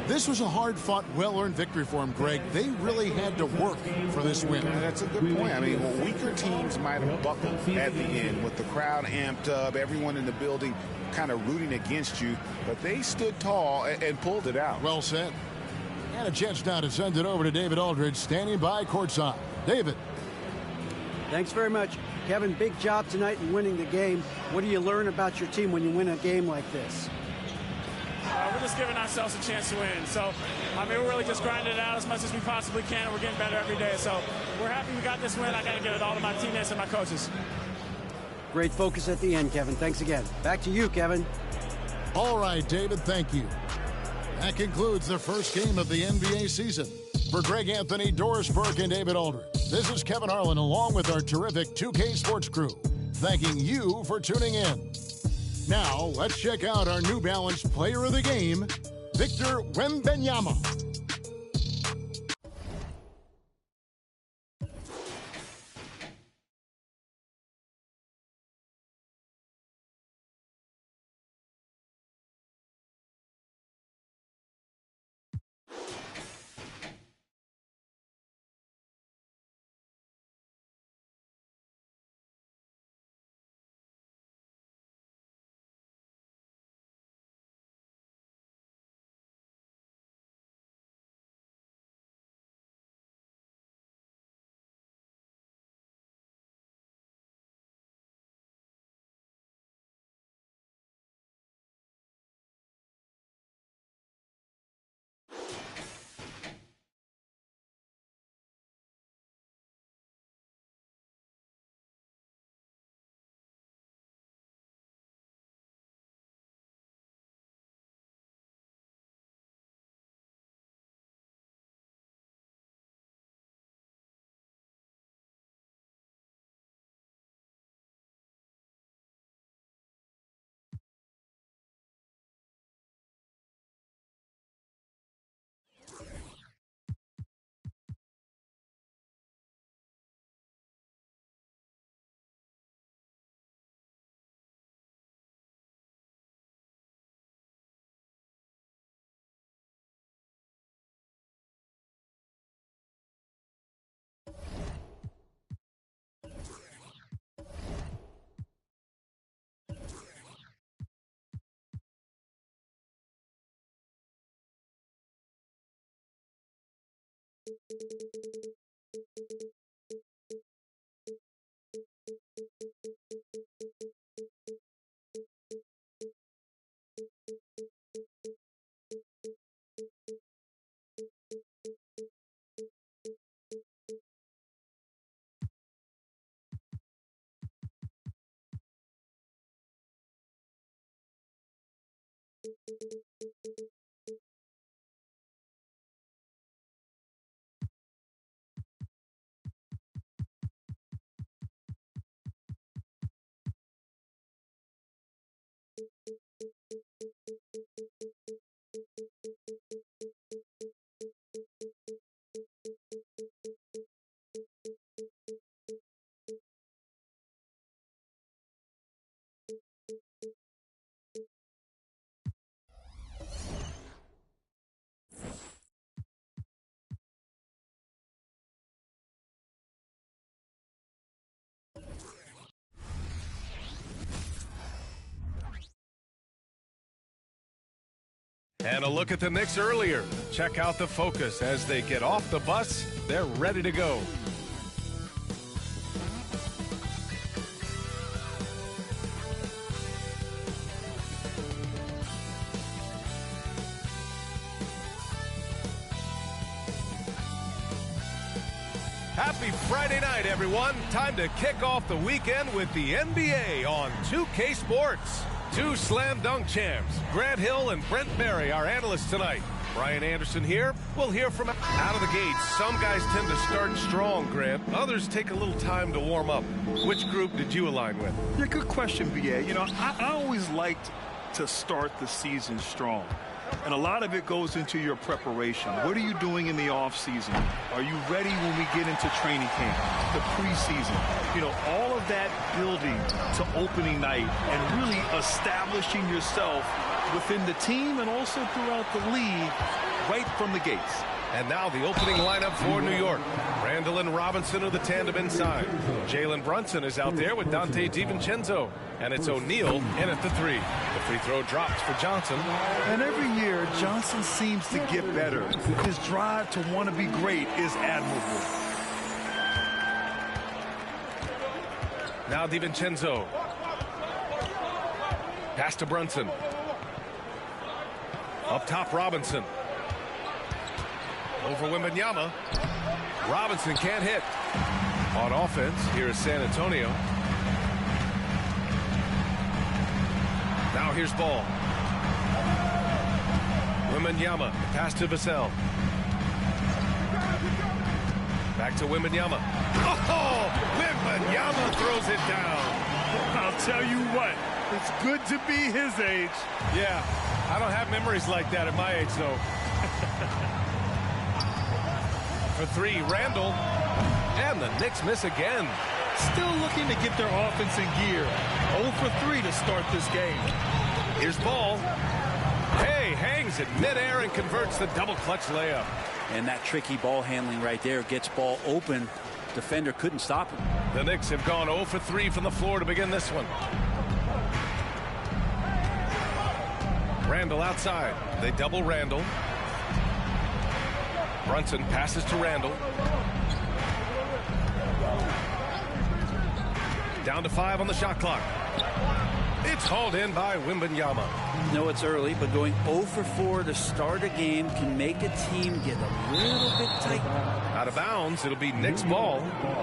This was a hard-fought, well-earned victory for him, Greg. They really had to work for this win. That's a good point. I mean, weaker teams might have buckled at the end with the crowd amped up, everyone in the building kind of rooting against you, but they stood tall and pulled it out. Well said. And a chance now to send it over to David Aldridge, standing by courtside. David. Thanks very much. Kevin, big job tonight in winning the game. What do you learn about your team when you win a game like this? We're just giving ourselves a chance to win. So, I mean, we're really just grinding it out as much as we possibly can, and we're getting better every day. So, we're happy we got this win. I got to give it all to my teammates and my coaches. Great focus at the end, Kevin. Thanks again. Back to you, Kevin. All right, David, thank you. That concludes the first game of the NBA season. For Greg Anthony, Doris Burke, and David Aldridge, this is Kevin Harlan along with our terrific 2K Sports crew, thanking you for tuning in. Now, let's check out our New Balance player of the game, Victor Wembanyama. And a look at the Knicks earlier. Check out the focus as they get off the bus. They're ready to go. Happy Friday night, everyone. Time to kick off the weekend with the NBA on 2K Sports. Two slam dunk champs, Grant Hill and Brent Barry, our analysts tonight. Brian Anderson here. We'll hear from out of the gates. Some guys tend to start strong, Grant. Others take a little time to warm up. Which group did you align with? Yeah, good question, B.A. You know, I always liked to start the season strong. And a lot of it goes into your preparation. What are you doing in the offseason? Are you ready when we get into training camp, the preseason? You know, all of that building to opening night and really establishing yourself within the team and also throughout the league right from the gates. And now the opening lineup for New York. Randall and Robinson are the tandem inside. Jalen Brunson is out there with Dante DiVincenzo. And it's O'Neal in at the three. The free throw drops for Johnson. And every year, Johnson seems to get better. His drive to want to be great is admirable. Now DiVincenzo. Pass to Brunson. Up top, Robinson. Over Wembanyama. Robinson can't hit. On offense, here is San Antonio. Now here's Ball. Wembanyama, pass to Vassell. Back to Wembanyama. Oh, Wembanyama throws it down. I'll tell you what, it's good to be his age. Yeah, I don't have memories like that at my age, though. For three, Randall. And the Knicks miss again. Still looking to get their offense in gear. 0 for 3 to start this game. Here's Ball. Hey, hangs it midair and converts the double clutch layup. And that tricky ball handling right there gets Ball open. Defender couldn't stop him. The Knicks have gone 0 for 3 from the floor to begin this one. Randall outside. They double Randall. Brunson passes to Randall. Down to 5 on the shot clock. It's hauled in by Wembanyama. No, it's early, but going 0 for 4 to start a game can make a team get a little bit tight. Out of bounds, it'll be Knicks ball.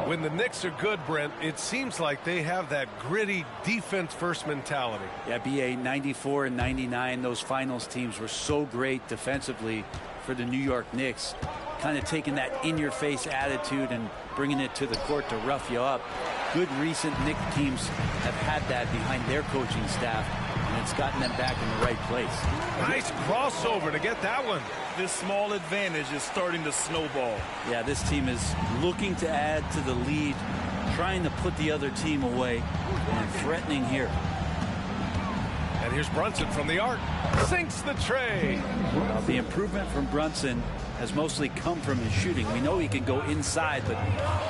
When the Knicks are good, Brent, it seems like they have that gritty defense-first mentality. Yeah, BA 94 and 99, those finals teams were so great defensively for the New York Knicks. Kind of taking that in-your-face attitude and bringing it to the court to rough you up. Good recent Knicks teams have had that behind their coaching staff, and it's gotten them back in the right place. Nice crossover to get that one. This small advantage is starting to snowball. Yeah, this team is looking to add to the lead, trying to put the other team away, and threatening here. And here's Brunson from the arc. Sinks the tray. The improvement from Brunson has mostly come from his shooting. We know he can go inside, but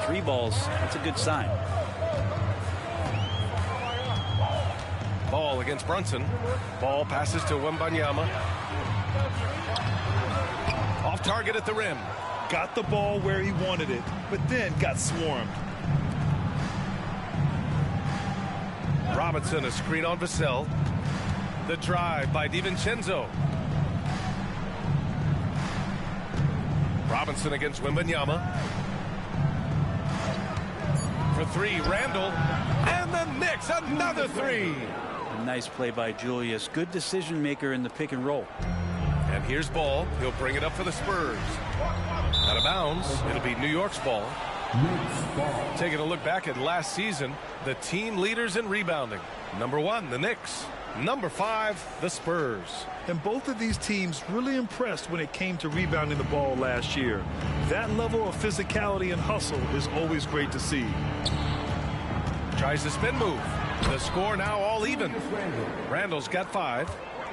3 balls, that's a good sign. Ball against Brunson. Ball passes to Wembanyama. Off target at the rim. got the ball where he wanted it, but then got swarmed. Robinson, a screen on Vassell. The drive by DiVincenzo. Robinson against Wembanyama. For three, Randall. And the Knicks, another three. A nice play by Julius. Good decision maker in the pick and roll. And here's Ball. He'll bring it up for the Spurs. Out of bounds. It'll be New York's ball. Taking a look back at last season, the team leaders in rebounding. Number 1, the Knicks. Number 5, the Spurs. And both of these teams really impressed when it came to rebounding the ball last year. That level of physicality and hustle is always great to see. Tries the spin move. The score now all even. Randall's got 5.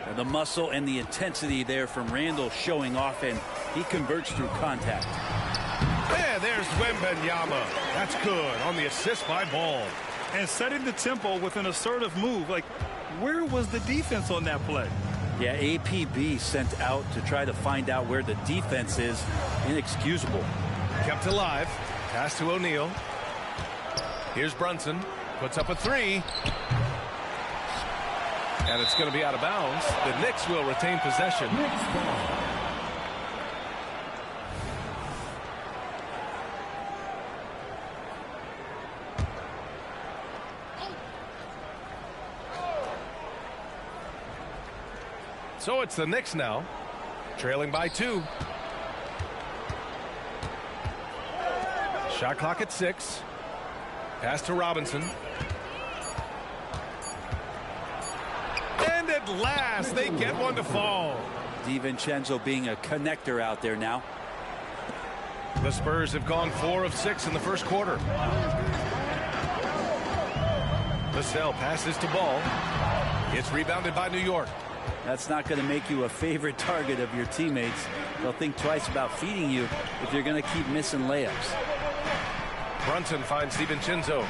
And the muscle and the intensity there from Randall showing off, and he converts through contact. And there's Wembanyama. That's good on the assist by Ball. And setting the tempo with an assertive move. Like, where was the defense on that play? Yeah, APB sent out to try to find out where the defense is. Inexcusable. Kept alive. Pass to O'Neal. Here's Brunson. Puts up a 3. And it's going to be out of bounds. The Knicks will retain possession. So it's the Knicks now, trailing by 2. Shot clock at 6. Pass to Robinson. And at last, they get one to fall. DiVincenzo being a connector out there now. The Spurs have gone 4 of 6 in the first quarter. Vassell passes to Ball. It's rebounded by New York. That's not going to make you a favorite target of your teammates. They'll think twice about feeding you if you're going to keep missing layups. Brunson finds DiVincenzo.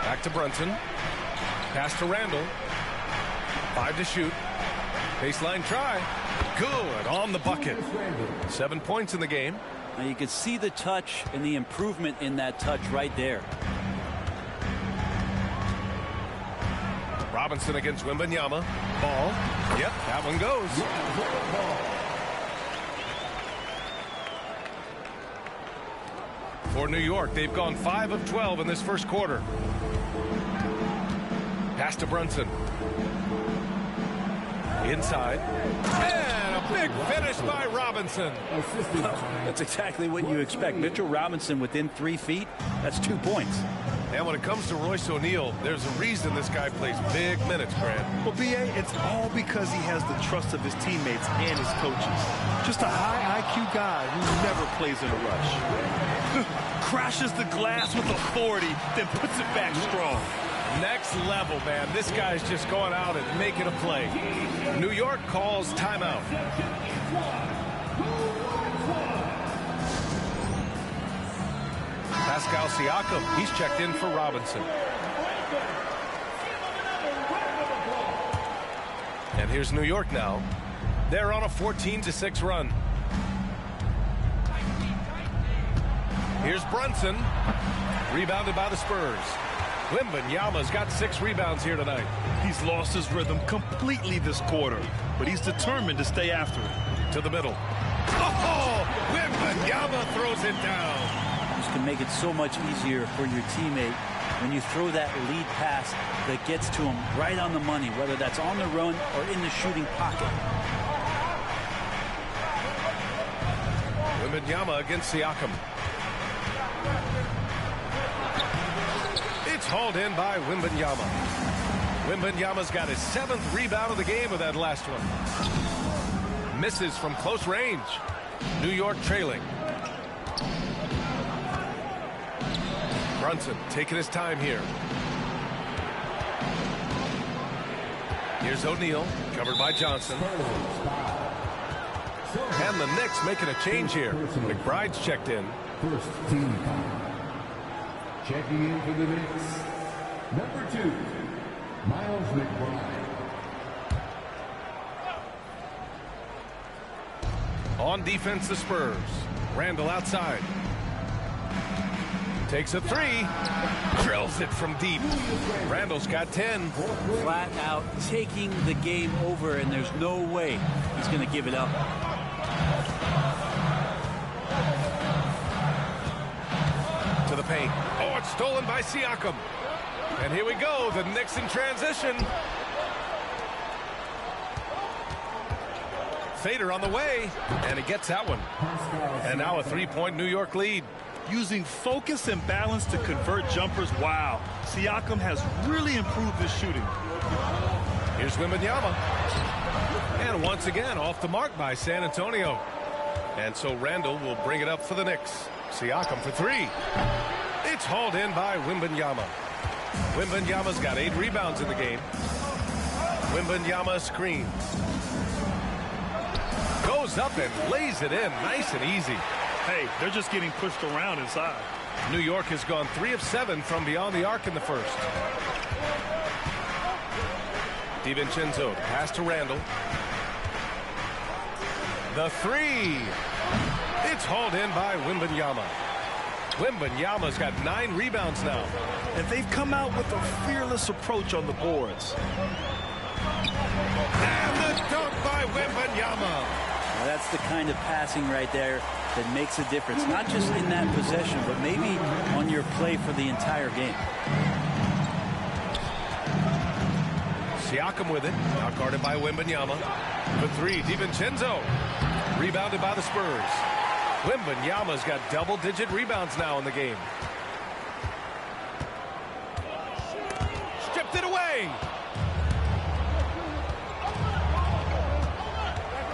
Back to Brunson. Pass to Randall. 5 to shoot. Baseline try. Good on the bucket. 7 points in the game. Now you can see the touch and the improvement in that touch right there. Robinson against Wembanyama. Ball. Yep, that one goes. For New York, they've gone 5 of 12 in this first quarter. Pass to Brunson. Inside. And a big finish by Robinson. That's exactly what you expect. Mitchell Robinson within 3 feet. That's 2 points. And when it comes to Royce O'Neal, there's a reason this guy plays big minutes, Grant. Well, B.A., it's all because he has the trust of his teammates and his coaches. Just a high IQ guy who never plays in a rush. Crashes the glass with authority, then puts it back strong. Next level, man. This guy's just going out and making a play. New York calls timeout. Pascal Siakam, he's checked in for Robinson. And here's New York now. They're on a 14-6 run. Here's Brunson. Rebounded by the Spurs. Wembanyama's got 6 rebounds here tonight. He's lost his rhythm completely this quarter, but he's determined to stay after it. To the middle. Oh! Wembanyama throws it down. This can make it so much easier for your teammate when you throw that lead pass that gets to him right on the money, whether that's on the run or in the shooting pocket. Wembanyama against Siakam. It's hauled in by Wembanyama. Wembanyama's got his 7th rebound of the game with that last one. Misses from close range. New York trailing. Brunson taking his time here. Here's O'Neal, covered by Johnson. And the Knicks making a change here. McBride's checked in. First team foul. Checking in for the Knicks, number 2, Miles McBride. On defense, the Spurs. Randall outside. Takes a three. Drills it from deep. Randall's got 10. Flat out taking the game over, and there's no way he's going to give it up. To the paint. Oh, it's stolen by Siakam. And here we go. The Knicks in transition. Fader on the way. And he gets that one. And now a three-point New York lead. Using focus and balance to convert jumpers. Wow. Siakam has really improved his shooting. Here's Wembanyama. And once again, off the mark by San Antonio. And so Randall will bring it up for the Knicks. Siakam for three. It's hauled in by Wembanyama. Wembanyama's got 8 rebounds in the game. Wembanyama screens. Goes up and lays it in nice and easy. Hey, they're just getting pushed around inside. New York has gone 3 of 7 from beyond the arc in the first. DiVincenzo pass to Randall. The three. It's hauled in by Wembanyama. Wembanyama's got 9 rebounds now. And they've come out with a fearless approach on the boards. And the dunk by Wembanyama. Now that's the kind of passing right there that makes a difference, not just in that possession, but maybe on your play for the entire game. Siakam with it, now guarded by Wembanyama. The three, DiVincenzo. Rebounded by the Spurs. Wembanyama's got double-digit rebounds now in the game. Stripped it away.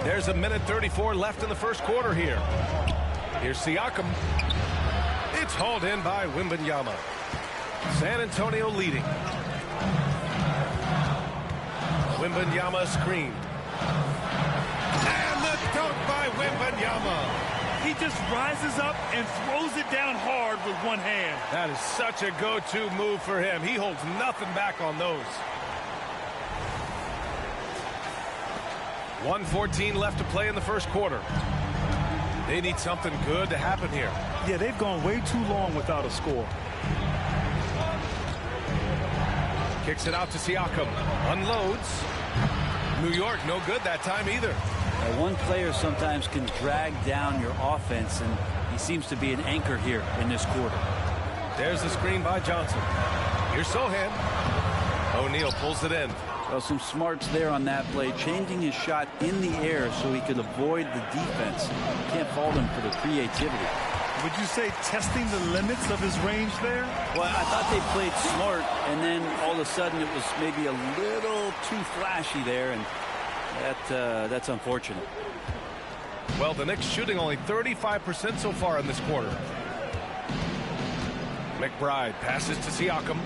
There's a minute 34 left in the first quarter here. Here's Siakam. It's hauled in by Wembanyama. San Antonio leading. Wembanyama screen. And the dunk by Wembanyama. He just rises up and throws it down hard with one hand. That is such a go-to move for him. He holds nothing back on those. 1:14 left to play in the first quarter. They need something good to happen here. Yeah, they've gone way too long without a score. Kicks it out to Siakam. Unloads. New York no good that time either. One player sometimes can drag down your offense, and he seems to be an anchor here in this quarter. There's the screen by Johnson. Here's Sohan. O'Neal pulls it in. Well, some smarts there on that play, changing his shot in the air so he could avoid the defense. Can't fault him for the creativity. Would you say testing the limits of his range there? Well, I thought they played smart, and then all of a sudden it was maybe a little too flashy there, and that's unfortunate. Well, the Knicks shooting only 35% so far in this quarter. McBride passes to Siakam.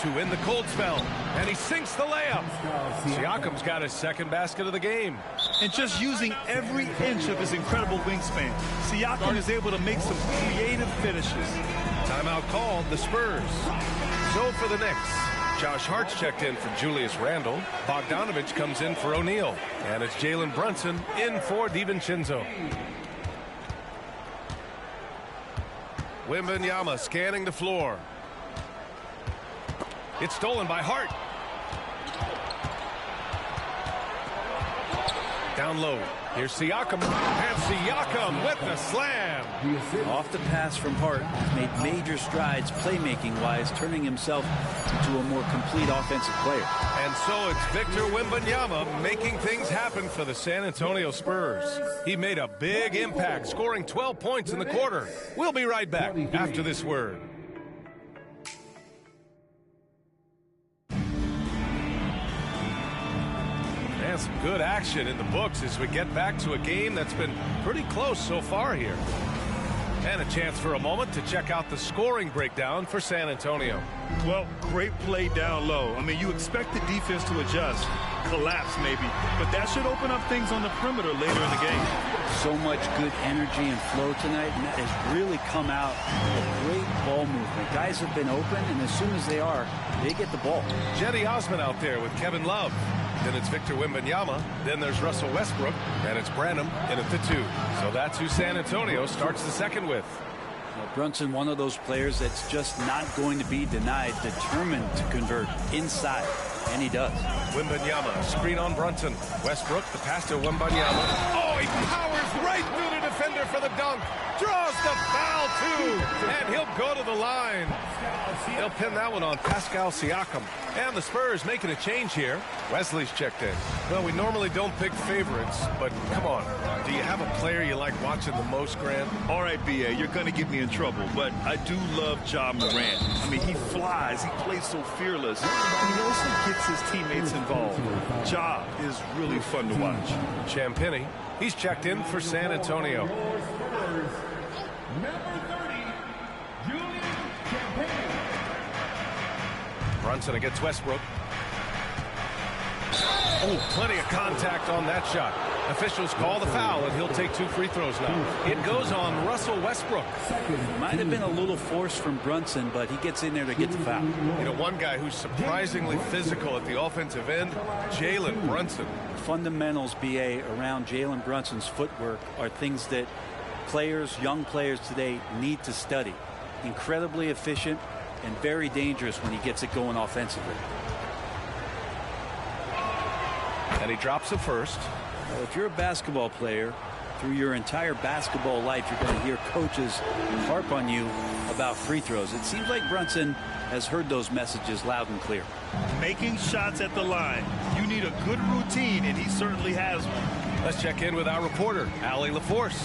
To win the cold spell, and he sinks the layup. Siakam's got his second basket of the game. And just using every inch of his incredible wingspan, Siakam is able to make some creative finishes. Timeout called, the Spurs. So for the Knicks, Josh Hart's checked in for Julius Randle. Bogdanovich comes in for O'Neal. And it's Jalen Brunson in for DiVincenzo. Wembanyama scanning the floor. It's stolen by Hart. Down low. Here's Siakam. And Siakam with the slam. Off the pass from Hart. Made major strides playmaking-wise, turning himself into a more complete offensive player. And so it's Victor Wembanyama making things happen for the San Antonio Spurs. He made a big impact, scoring 12 points in the quarter. We'll be right back after this word. Some good action in the books as we get back to a game that's been pretty close so far here. And a chance for a moment to check out the scoring breakdown for San Antonio. Well, great play down low. I mean, you expect the defense to adjust, collapse maybe, but that should open up things on the perimeter later in the game. So much good energy and flow tonight, and that has really come out with great ball movement. Guys have been open, and as soon as they are, they get the ball. Jetty Osman out there with Kevin Love. Then it's Victor Wembanyama. Then there's Russell Westbrook. And it's Branham in at the 2. So that's who San Antonio starts the second with. Well, Brunson, one of those players that's just not going to be denied, determined to convert inside. And he does. Wembanyama, screen on Brunson. Westbrook, the pass to Wembanyama. Oh, he powers right through the defender for the dunk. Draws the foul, too. And he'll go to the line. They'll pin that one on Pascal Siakam. And the Spurs making a change here. Wesley's checked in. Well, we normally don't pick favorites, but come on. Do you have a player you like watching the most, Grant? All right, B.A., you're going to get me in trouble, but I do love Ja Morant. I mean, he flies. He plays so fearless. And he also gets his teammates involved. Ja is really fun to watch. Champagny, he's checked in for San Antonio. Brunson against Westbrook. Oh, plenty of contact on that shot. Officials call the foul, and he'll take 2 free throws now. It goes on Russell Westbrook. Might have been a little force from Brunson, but he gets in there to get the foul. You know, one guy who's surprisingly physical at the offensive end, Jalen Brunson. Fundamentals, BA, around Jalen Brunson's footwork are things that players, young players today need to study. Incredibly efficient and very dangerous when he gets it going offensively. And he drops the first. Well, if you're a basketball player, through your entire basketball life, you're going to hear coaches harp on you about free throws. It seems like Brunson has heard those messages loud and clear. Making shots at the line. You need a good routine, and he certainly has one. Let's check in with our reporter, Allie LaForce.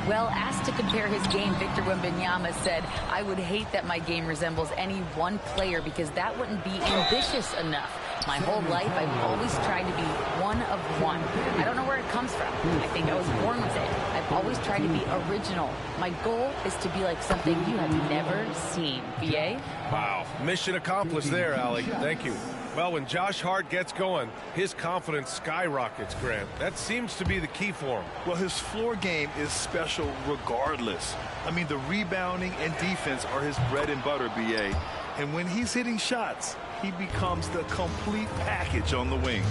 Well, asked to compare his game, Victor Wembanyama said, "I would hate that my game resembles any one player because that wouldn't be ambitious enough. My whole life, I've always tried to be one of one. I don't know where it comes from. I think I was born with it. I've always tried to be original. My goal is to be like something you have never seen." BA? Wow. Mission accomplished there, Allie. Thank you. Well, when Josh Hart gets going, his confidence skyrockets, Grant. That seems to be the key for him. Well, his floor game is special regardless. I mean, the rebounding and defense are his bread and butter, BA. And when he's hitting shots, he becomes the complete package on the wing.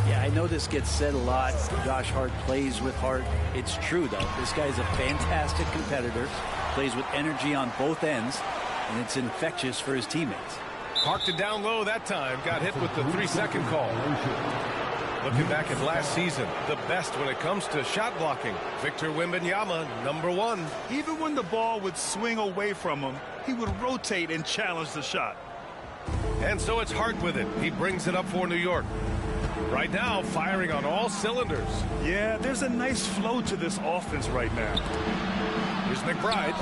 Yeah, I know this gets said a lot. Josh Hart plays with heart. It's true, though. This guy's a fantastic competitor, plays with energy on both ends, and it's infectious for his teammates. Parked it down low that time. Got hit with the 3-second call. Looking back at last season, the best when it comes to shot blocking. Victor Wembanyama, #1. Even when the ball would swing away from him, he would rotate and challenge the shot. And so it's Hart with it. He brings it up for New York. Right now, firing on all cylinders. Yeah, there's a nice flow to this offense right now. Here's McBride.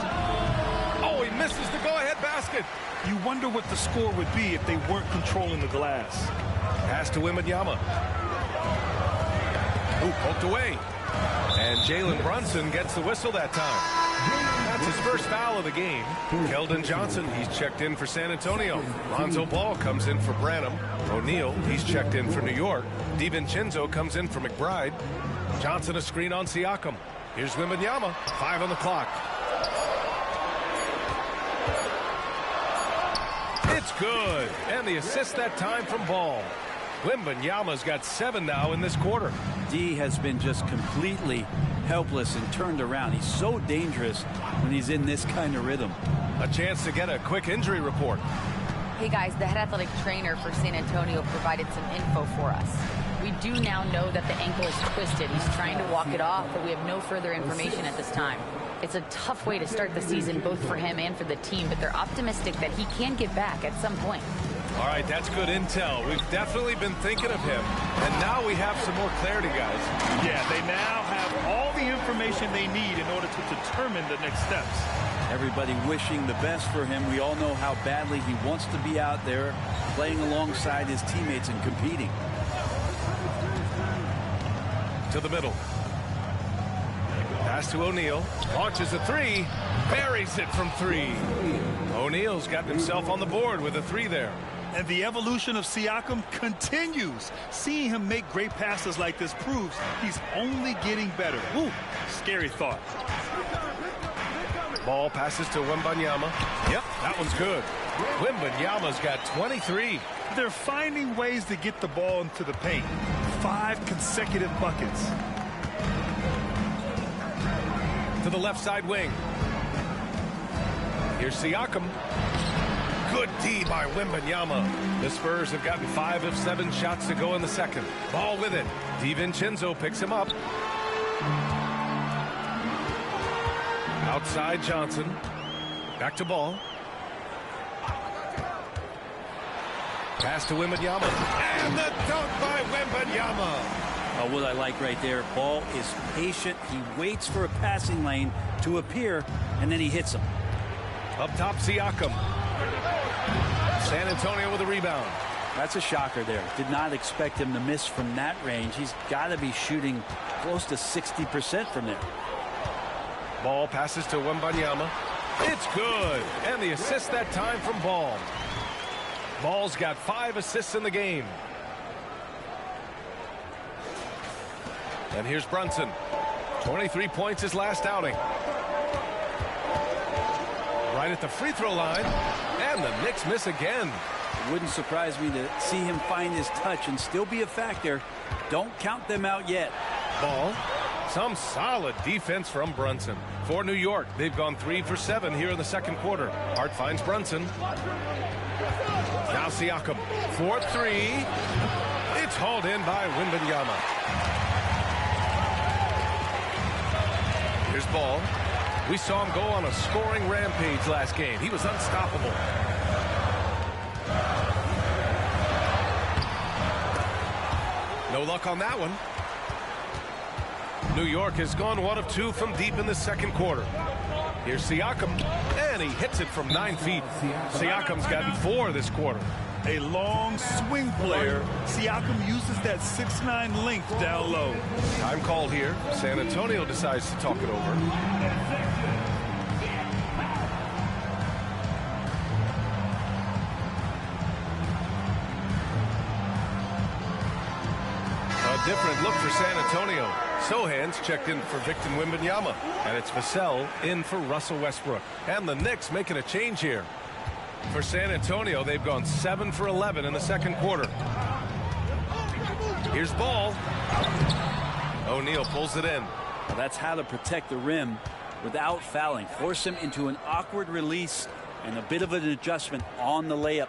Oh, he misses the go-ahead basket. You wonder what the score would be if they weren't controlling the glass. Pass to Wembanyama. Ooh, poked away. And Jalen Brunson gets the whistle that time. That's his first foul of the game. Keldon Johnson, he's checked in for San Antonio. Lonzo Ball comes in for Branham. O'Neal, he's checked in for New York. DiVincenzo comes in for McBride. Johnson a screen on Siakam. Here's Wembanyama. 5 on the clock. It's good. And the assist that time from Ball. Wembanyama's got 7 now in this quarter. D has been just completely helpless and turned around. He's so dangerous when he's in this kind of rhythm. A chance to get a quick injury report. Hey guys, the head athletic trainer for San Antonio provided some info for us. We do now know that the ankle is twisted. He's trying to walk it off, but we have no further information at this time. It's a tough way to start the season, both for him and for the team, but they're optimistic that he can get back at some point. All right, that's good intel. We've definitely been thinking of him, and now we have some more clarity, guys. Yeah, they now have all the information they need in order to determine the next steps. Everybody wishing the best for him. We all know how badly he wants to be out there playing alongside his teammates and competing. To the middle. Pass to O'Neal. Launches a 3. Buries it from 3. O'Neal's gotten himself on the board with a 3 there. And the evolution of Siakam continues. Seeing him make great passes like this proves he's only getting better. Ooh, scary thought. Ball passes to Wembanyama. Yep, that one's good. Wembanyama's got 23. They're finding ways to get the ball into the paint. 5 consecutive buckets. To the left side wing. Here's Siakam. Good D by Wembanyama. The Spurs have gotten 5 of 7 shots to go in the second. Ball with it. DiVincenzo picks him up. Outside Johnson. Back to Ball. Pass to Wembanyama. And the dunk by Wembanyama. What I like right there, Ball is patient. He waits for a passing lane to appear, and then he hits him. Up top, Siakam. San Antonio with a rebound. That's a shocker there. Did not expect him to miss from that range. He's got to be shooting close to 60% from there. Ball passes to Wembanyama. It's good. And the assist that time from Ball. Ball's got 5 assists in the game. And here's Brunson. 23 points his last outing. Right at the free throw line. And the Knicks miss again. It wouldn't surprise me to see him find his touch and still be a factor. Don't count them out yet. Ball. Some solid defense from Brunson. For New York, they've gone 3 for 7 here in the second quarter. Hart finds Brunson. Now Siakam. 4-3. It's hauled in by Wembanyama. Here's Ball. We saw him go on a scoring rampage last game. He was unstoppable. No luck on that one. New York has gone 1 of 2 from deep in the second quarter. Here's Siakam, and he hits it from 9 feet. Siakam's gotten 4 this quarter. A long swing player. Siakam uses that 6'9" length down low. Time called here. San Antonio decides to talk it over. A different look for San Antonio. Sohan's checked in for Victor Wembanyama. And it's Vassell in for Russell Westbrook. And the Knicks making a change here. For San Antonio, they've gone 7 for 11 in the second quarter. Here's Ball. O'Neal pulls it in. Well, that's how to protect the rim without fouling. Force him into an awkward release and a bit of an adjustment on the layup.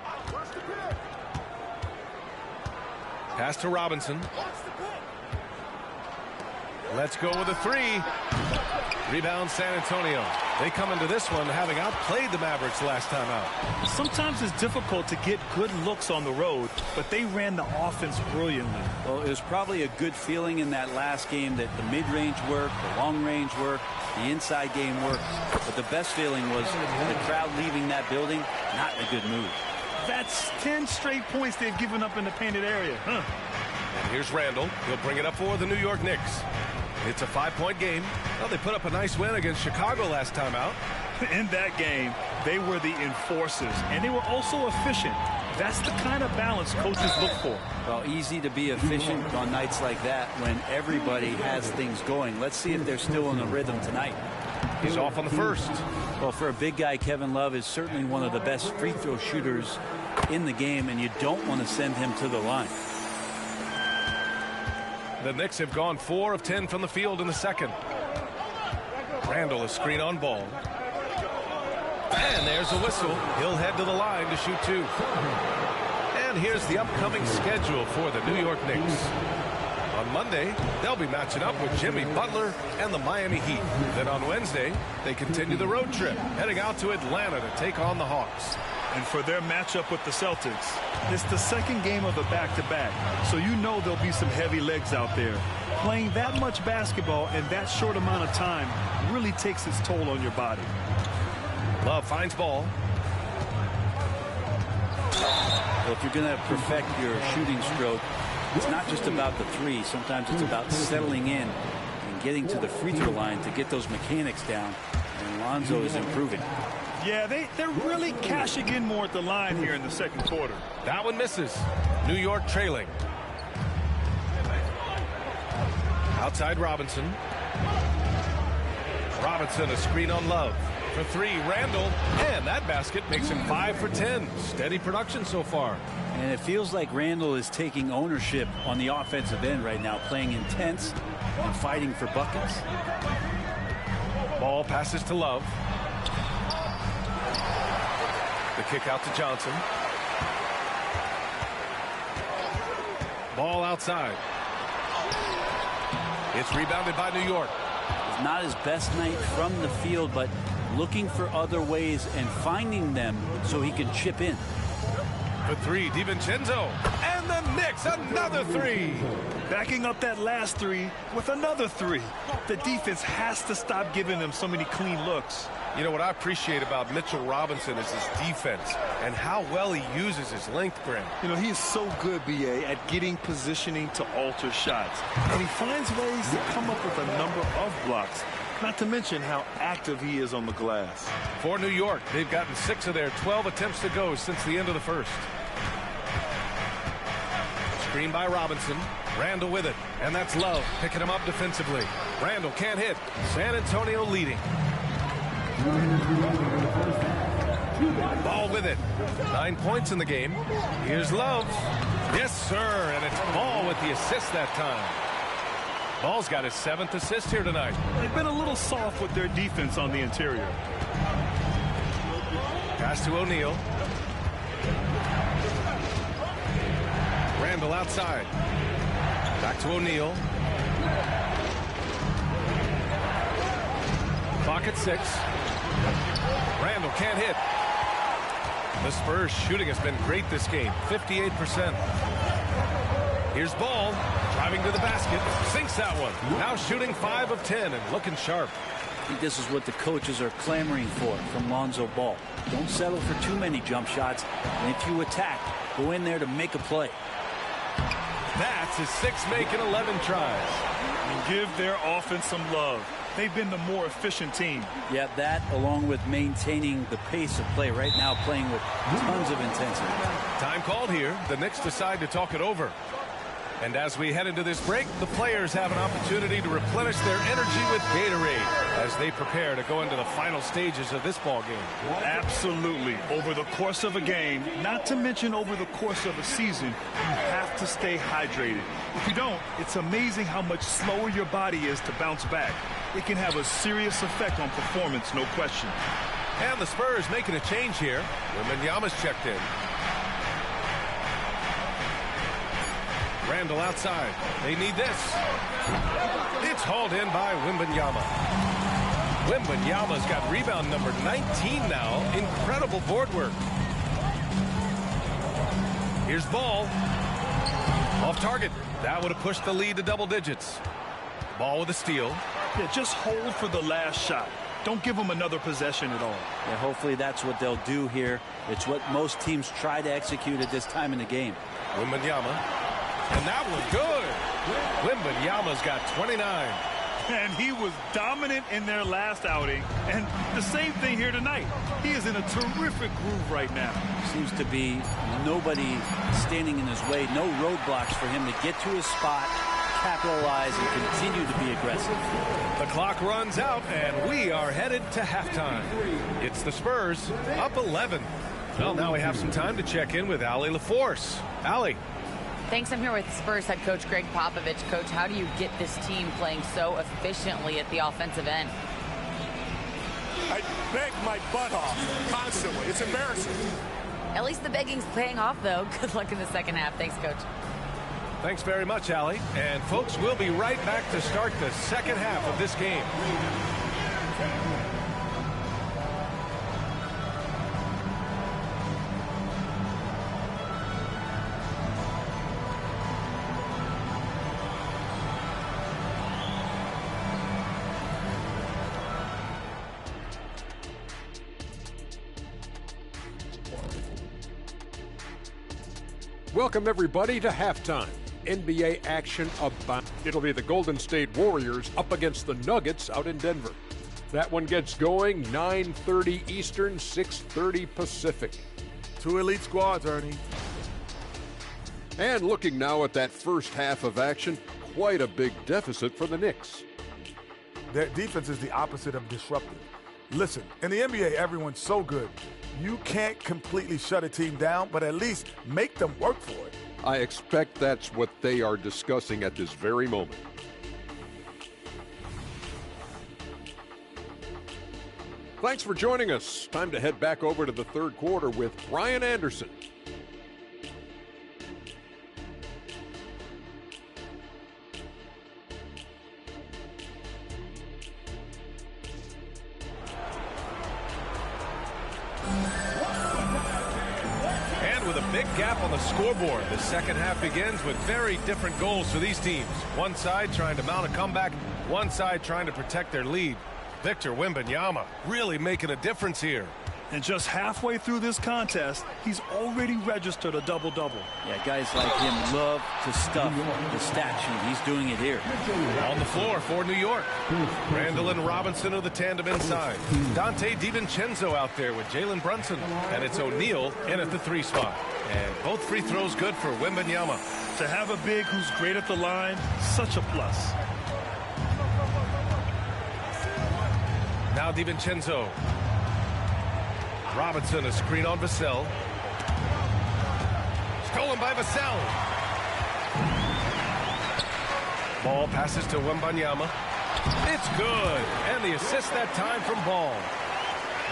Pass to Robinson. Let's go with a 3. Rebound San Antonio. They come into this one having outplayed the Mavericks last time out. Sometimes it's difficult to get good looks on the road, but they ran the offense brilliantly. Well, it was probably a good feeling in that last game that the mid-range worked, the long-range worked, the inside game worked. But the best feeling was the crowd leaving that building, not in a good mood. That's 10 straight points they've given up in the painted area. And here's Randall. He'll bring it up for the New York Knicks. It's a 5-point game. Well, they put up a nice win against Chicago last time out. In that game, they were the enforcers, and they were also efficient. That's the kind of balance coaches look for. Well, easy to be efficient on nights like that when everybody has things going. Let's see if they're still in a rhythm tonight. He's off on the first. Well, for a big guy, Kevin Love is certainly one of the best free throw shooters in the game, and you don't want to send him to the line. The Knicks have gone 4 of 10 from the field in the second. Randall, a screen on Ball. And there's a whistle. He'll head to the line to shoot 2. And here's the upcoming schedule for the New York Knicks. On Monday, they'll be matching up with Jimmy Butler and the Miami Heat. Then on Wednesday, they continue the road trip, heading out to Atlanta to take on the Hawks. And for their matchup with the Celtics, it's the second game of a back-to-back, so you know there'll be some heavy legs out there. Playing that much basketball in that short amount of time really takes its toll on your body. Love finds Ball. Well, if you're going to perfect your shooting stroke, it's not just about the 3. Sometimes it's about settling in and getting to the free throw line to get those mechanics down. And Lonzo is improving. Yeah, they're really cashing in more at the line here in the second quarter. That one misses. New York trailing. Outside Robinson. Robinson, a screen on Love. For three, Randall, and that basket makes him 5 for 10. Steady production so far. And it feels like Randall is taking ownership on the offensive end right now, playing intense and fighting for buckets. Ball passes to Love. The kick out to Johnson. Ball outside. It's rebounded by New York. It's not his best night from the field, but looking for other ways and finding them so he can chip in. For three, DiVincenzo. And the Knicks, another three. Backing up that last three with another three. The defense has to stop giving them so many clean looks. You know what I appreciate about Mitchell Robinson is his defense and how well he uses his length, Grant. You know, he is so good, B.A., at getting positioning to alter shots. And he finds ways to come up with a number of blocks. Not to mention how active he is on the glass. For New York, they've gotten 6 of their 12 attempts to go since the end of the first. Screen by Robinson. Randall with it. And that's Love picking him up defensively. Randall can't hit. San Antonio leading. Ball with it. 9 points in the game. Here's Love. Yes, sir. And it's Ball with the assist that time. Ball's got his 7th assist here tonight. They've been a little soft with their defense on the interior. Pass to O'Neal. Randall outside. Back to O'Neal. Clock at 6. Randall can't hit. The Spurs shooting has been great this game. 58%. Here's Ball. Driving to the basket. Sinks that one. Now shooting 5 of 10 and looking sharp. I think this is what the coaches are clamoring for from Lonzo Ball. Don't settle for too many jump shots. And if you attack, go in there to make a play. That's his 6th make in 11 tries. And give their offense some love. They've been the more efficient team. Yeah, that along with maintaining the pace of play right now, playing with tons of intensity. Time called here. The Knicks decide to talk it over. And as we head into this break, the players have an opportunity to replenish their energy with Gatorade as they prepare to go into the final stages of this ball game. Absolutely. Over the course of a game, not to mention over the course of a season, you have to stay hydrated. If you don't, it's amazing how much slower your body is to bounce back. It can have a serious effect on performance, no question. And the Spurs making a change here. Wembanyama's checked in. Randall outside. They need this. It's hauled in by Wembanyama. Wembanyama's got rebound number 19 now. Incredible board work. Here's Ball. Off target. That would have pushed the lead to double digits. Ball with a steal. Yeah, just hold for the last shot. Don't give them another possession at all. Yeah, hopefully that's what they'll do here. It's what most teams try to execute at this time in the game. Wembanyama. And that was good. Wembanyama's got 29. And he was dominant in their last outing. And the same thing here tonight. He is in a terrific groove right now. Seems to be nobody standing in his way. No roadblocks for him to get to his spot, capitalize, and continue to be aggressive. The clock runs out, and we are headed to halftime. It's the Spurs up 11. Well, now we have some time to check in with Allie LaForce. Allie. Thanks. I'm here with Spurs head coach Greg Popovich. Coach, how do you get this team playing so efficiently at the offensive end? I beg my butt off constantly. It's embarrassing. At least the begging's paying off, though. Good luck in the second half. Thanks, Coach. Thanks very much, Allie. And, folks, we'll be right back to start the second half of this game. Welcome, everybody, to halftime. NBA action abound. It'll be the Golden State Warriors up against the Nuggets out in Denver. That one gets going 9:30 Eastern, 6:30 Pacific. 2 elite squads, Ernie. And looking now at that first half of action, quite a big deficit for the Knicks. Their defense is the opposite of disruptive. Listen, in the NBA, everyone's so good. You can't completely shut a team down, but at least make them work for it. I expect that's what they are discussing at this very moment. Thanks for joining us. Time to head back over to the third quarter with Brian Anderson. And with a big gap on the scoreboard, the second half begins with very different goals for these teams. One side trying to mount a comeback, one side trying to protect their lead. Victor Wembanyama really making a difference here. And just halfway through this contest, he's already registered a double-double. Yeah, guys like him love to stuff the stat sheet. He's doing it here. On the floor for New York. Randall and Robinson are the tandem inside. Dante DiVincenzo out there with Jalen Brunson. And it's O'Neal in at the 3 spot. And both free throws good for Wembanyama. To have a big who's great at the line, such a plus. Now DiVincenzo. Robinson, a screen on Vassell. Stolen by Vassell. Ball passes to Wembanyama. It's good. And the assist that time from Ball.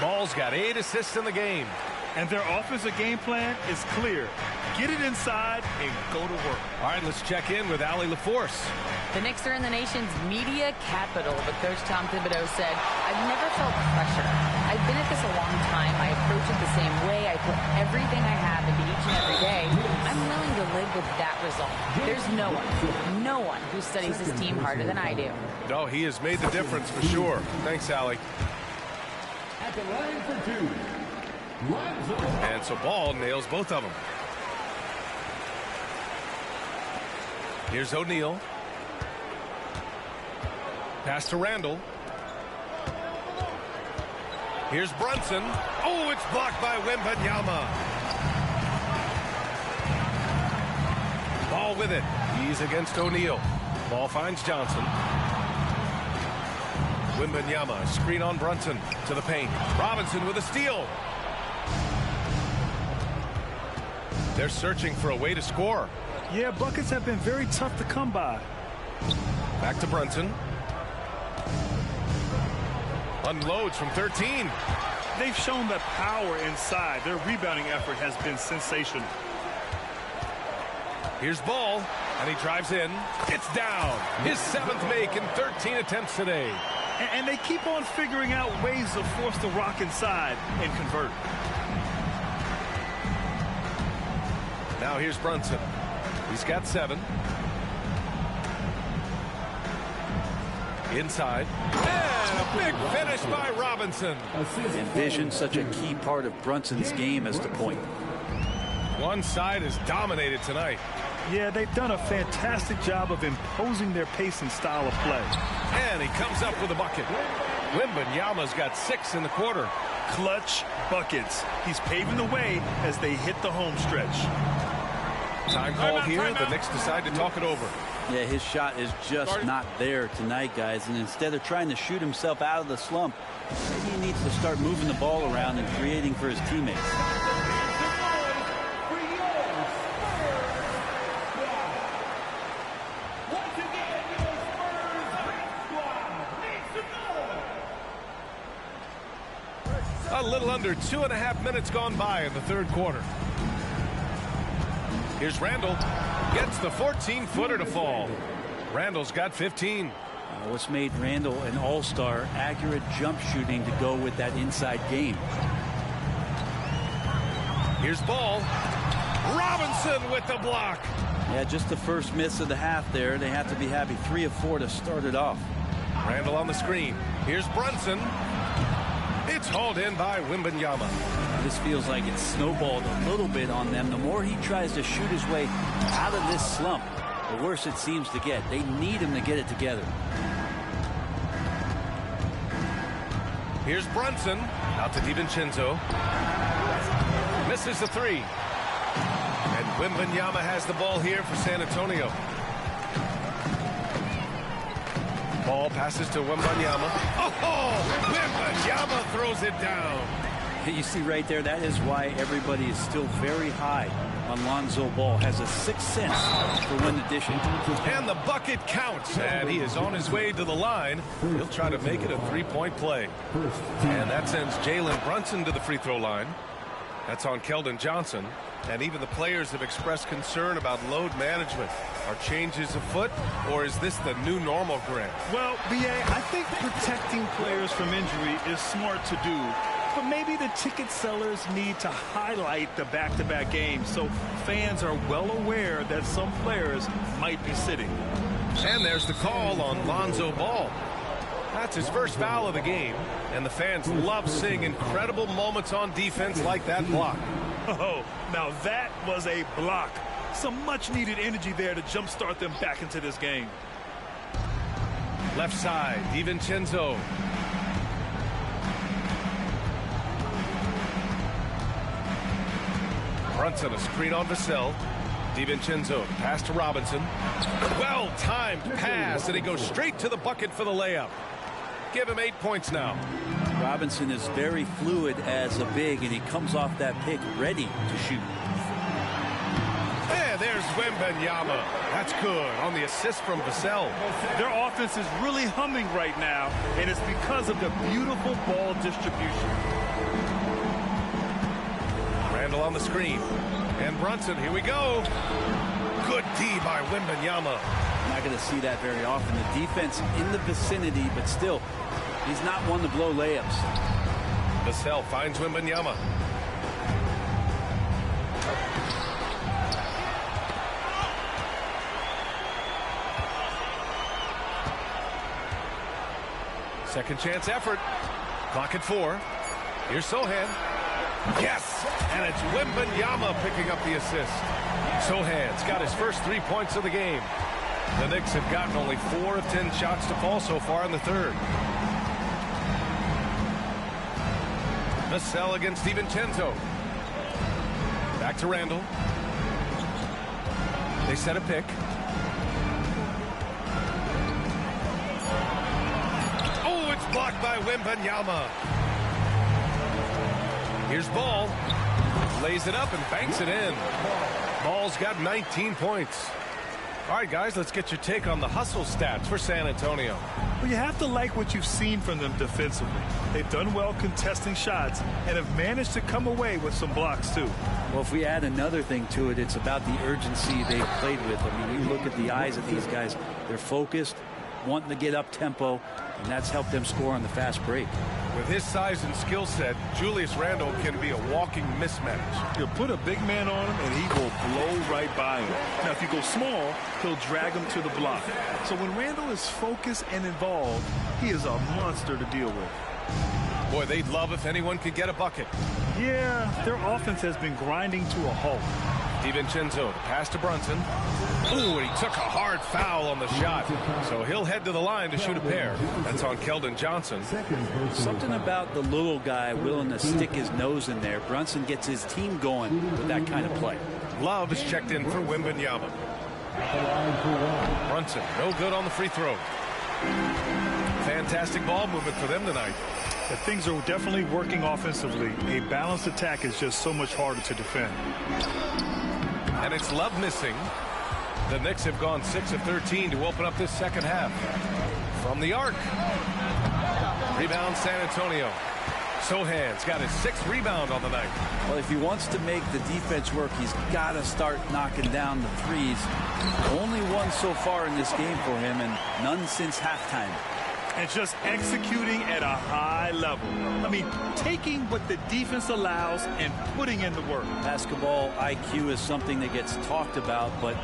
Ball's got 8 assists in the game. And their offensive game plan is clear. Get it inside and go to work. All right, let's check in with Allie LaForce. The Knicks are in the nation's media capital, but Coach Tom Thibodeau said, I've never felt pressure. I've been at this a long time. I approach it the same way. I put everything I have into each and every day. I'm willing to live with that result. There's no one who studies his team harder than I do. No, he has made the difference for sure. Thanks, Allie. At the line for 2. And so Ball nails both of them. Here's O'Neal. Pass to Randall. Here's Brunson. Oh, it's blocked by Wembanyama. Ball with it. He's against O'Neal. Ball finds Johnson. Wembanyama, screen on Brunson to the paint. Robinson with a steal. They're searching for a way to score. Yeah, buckets have been very tough to come by. Back to Brunson. Unloads from 13. They've shown the power inside. Their rebounding effort has been sensational. Here's Ball, and he drives in. It's down. His 7th make in 13 attempts today. And they keep on figuring out ways to force the rock inside and convert. Now here's Brunson. He's got 7. Inside. And a big finish by Robinson. And vision, such a key part of Brunson's game as the point. One side is dominated tonight. Yeah, they've done a fantastic job of imposing their pace and style of play. And he comes up with a bucket. Wembanyama's got 6 in the quarter. Clutch buckets. He's paving the way as they hit the home stretch. Time called here. The Knicks decide to talk it over. Yeah, his shot is just not there tonight, guys. And instead of trying to shoot himself out of the slump, maybe he needs to start moving the ball around and creating for his teammates. A little under 2.5 minutes gone by in the third quarter. Here's Randall. Gets the 14-footer to fall. Randall's got 15. What's made Randall an all-star? Accurate jump shooting to go with that inside game. Here's Ball. Robinson with the block. Yeah, just the first miss of the half there. They have to be happy. 3 of 4 to start it off. Randall on the screen. Here's Brunson. It's hauled in by Wembanyama. This feels like it's snowballed a little bit on them. The more he tries to shoot his way out of this slump, the worse it seems to get. They need him to get it together. Here's Brunson. Out to DiVincenzo. Misses the 3. And Wembanyama has the ball here for San Antonio. Ball passes to Wembanyama. Oh, Wembanyama throws it down. You see right there, that is why everybody is still very high on Lonzo Ball. Has a sixth sense for when to dish it. And the bucket counts, and he is on his way to the line. He'll try to make it a three-point play. And that sends Jalen Brunson to the free throw line. That's on Keldon Johnson. And even the players have expressed concern about load management. Are changes afoot, or is this the new normal, Grant? Well, B.A., I think protecting players from injury is smart to do. But maybe the ticket sellers need to highlight the back-to-back games so fans are well aware that some players might be sitting. And there's the call on Lonzo Ball. That's his first foul of the game, and the fans love seeing incredible moments on defense like that block. Oh, now that was a block. Some much-needed energy there to jumpstart them back into this game. Left side, DiVincenzo. Brunson, a screen on Vassell. DiVincenzo, pass to Robinson. Well-timed pass, and he goes straight to the bucket for the layup. Give him 8 points now. Robinson is very fluid as a big, and he comes off that pick ready to shoot. And there's Wembanyama. That's good on the assist from Vassell. Their offense is really humming right now, and it's because of the beautiful ball distribution. Randall on the screen. And Brunson, here we go. Good D by Wembanyama. Not going to see that very often. The defense in the vicinity, but still, he's not one to blow layups. Vassell finds Wembanyama. Second chance effort. Clock at 4. Here's Sohan. Yes! And it's Wembanyama picking up the assist. Sohan's got his first 3 points of the game. The Knicks have gotten only 4 of 10 shots to fall so far in the third. Vassell against DiVincenzo. Back to Randall. They set a pick. Oh, it's blocked by Wembanyama. Here's Ball. Lays it up and banks it in. Ball's got 19 points. All right, guys, let's get your take on the hustle stats for San Antonio. Well, you have to like what you've seen from them defensively. They've done well contesting shots and have managed to come away with some blocks, too. Well, if we add another thing to it, it's about the urgency they've played with. I mean, you look at the eyes of these guys. They're focused, wanting to get up tempo, and that's helped them score on the fast break. With his size and skill set, Julius Randle can be a walking mismatch. You put a big man on him, and he will blow right by him. Now, if you go small, he'll drag him to the block. So when Randle is focused and involved, he is a monster to deal with. Boy, they'd love if anyone could get a bucket. Yeah, their offense has been grinding to a halt. DiVincenzo, the pass to Brunson. Ooh, and he took a hard foul on the shot. So he'll head to the line to shoot a pair. That's on Keldon Johnson. Something about the little guy willing to stick his nose in there. Brunson gets his team going with that kind of play. Love is checked in for Wembanyama. Brunson, no good on the free throw. Fantastic ball movement for them tonight. But things are definitely working offensively. A balanced attack is just so much harder to defend. And it's Love missing. The Knicks have gone 6 of 13 to open up this second half. From the arc. Rebound San Antonio. Sohan's got his 6th rebound on the night. Well, if he wants to make the defense work, he's got to start knocking down the threes. Only one so far in this game for him, and none since halftime. And just executing at a high level. I mean, taking what the defense allows and putting in the work. Basketball IQ is something that gets talked about, but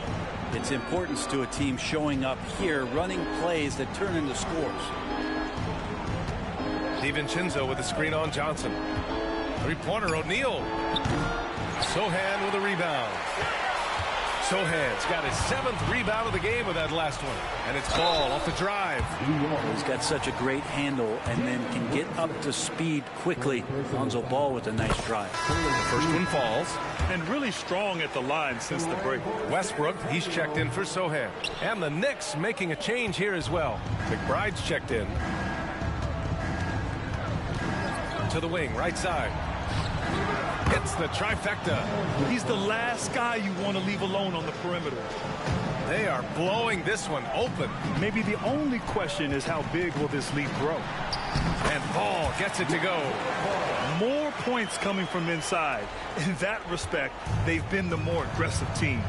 its importance to a team showing up here, running plays that turn into scores. DiVincenzo with a screen on Johnson. Three-pointer, O'Neal. Sohan with a rebound. Sohan's got his 7th rebound of the game with that last one. And it's Ball off the drive. He's got such a great handle and then can get up to speed quickly. Lonzo Ball with a nice drive. First one falls. And really strong at the line since the break. Westbrook, he's checked in for Sohan. And the Knicks making a change here as well. McBride's checked in. To the wing, right side. Hits the trifecta. He's the last guy you want to leave alone on the perimeter. They are blowing this one open. Maybe the only question is how big will this lead grow? And Ball gets it to go. More points coming from inside. In that respect, they've been the more aggressive team.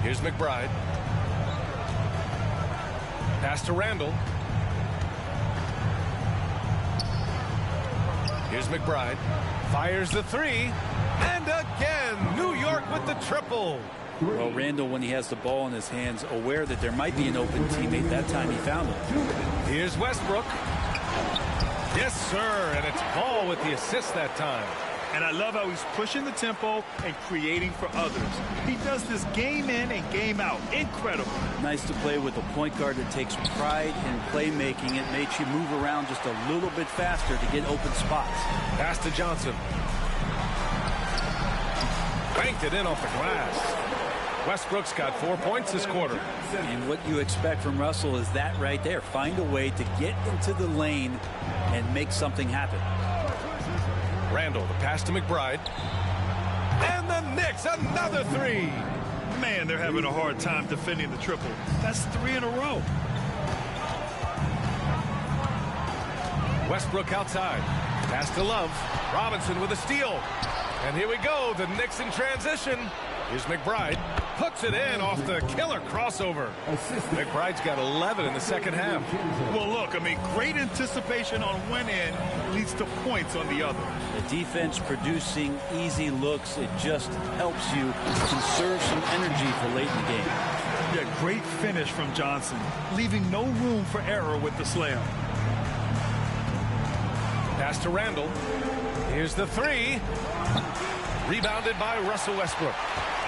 Here's McBride. Pass to Randall. Here's McBride. Fires the 3. And again, New York with the triple. Well, Randall, when he has the ball in his hands, aware that there might be an open teammate, that time he found him. Here's Westbrook. Yes, sir. And it's Ball with the assist that time. And I love how he's pushing the tempo and creating for others. He does this game in and game out. Incredible. Nice to play with a point guard that takes pride in playmaking. It makes you move around just a little bit faster to get open spots. Pass to Johnson. Banked it in off the glass. Westbrook's got 4 points this quarter. And what you expect from Russell is that right there. Find a way to get into the lane and make something happen. Randall, the pass to McBride. And the Knicks, another 3. Man, they're having a hard time defending the triple. That's 3 in a row. Westbrook outside. Pass to Love. Robinson with a steal. And here we go, the Knicks in transition. Here's McBride. Puts it in off the killer crossover. McBride's got 11 in the second half. Well, look, I mean, great anticipation on one end leads to points on the other. The defense producing easy looks. It just helps you conserve some energy for late in the game. Yeah, great finish from Johnson, leaving no room for error with the slam. Pass to Randall. Here's the 3. Rebounded by Russell Westbrook.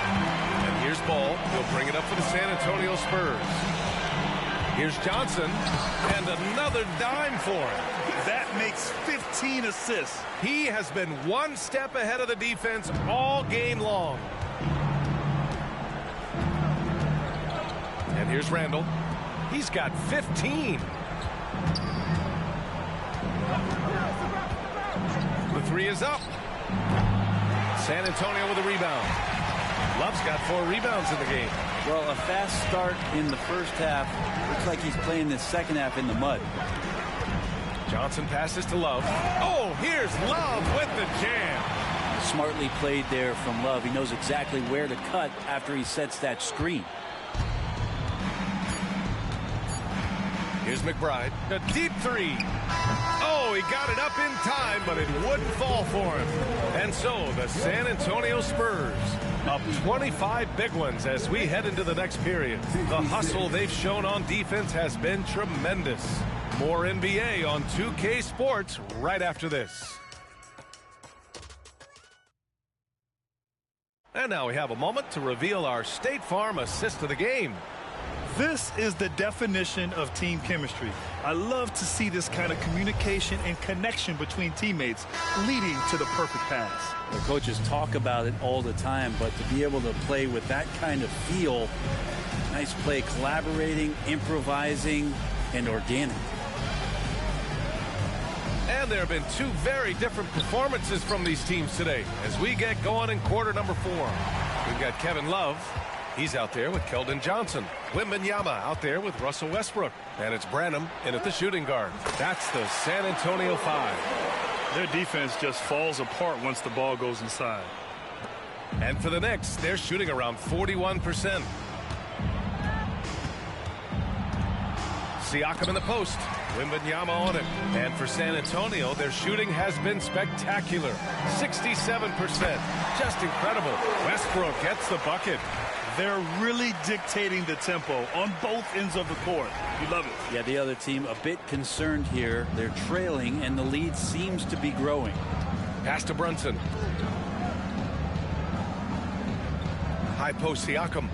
And here's Ball. He'll bring it up for the San Antonio Spurs. Here's Johnson. And another dime for him. That makes 15 assists. He has been one step ahead of the defense all game long. And here's Randall. He's got 15. The 3 is up. San Antonio with a rebound. Love's got 4 rebounds in the game. Well, a fast start in the first half. Looks like he's playing the second half in the mud. Johnson passes to Love. Oh, here's Love with the jam. Smartly played there from Love. He knows exactly where to cut after he sets that screen. Here's McBride. A deep 3. Oh, he got it up in time, but it wouldn't fall for him. And so the San Antonio Spurs up 25 big ones as we head into the next period. The hustle they've shown on defense has been tremendous. More NBA on 2K Sports right after this. And now we have a moment to reveal our State Farm assist of the game. This is the definition of team chemistry. I love to see this kind of communication and connection between teammates leading to the perfect pass. The coaches talk about it all the time, but to be able to play with that kind of feel, nice play, collaborating, improvising, and organic. And there have been 2 very different performances from these teams today as we get going in quarter number 4. We've got Kevin Love. He's out there with Keldon Johnson. Wembanyama out there with Russell Westbrook. And it's Branham in at the shooting guard. That's the San Antonio 5. Their defense just falls apart once the ball goes inside. And for the Knicks, they're shooting around 41%. Siakam in the post. Wembanyama on it. And for San Antonio, their shooting has been spectacular. 67%. Just incredible. Westbrook gets the bucket. They're really dictating the tempo on both ends of the court. You love it. Yeah, the other team a bit concerned here. They're trailing, and the lead seems to be growing. Pass to Brunson. High post Siakam.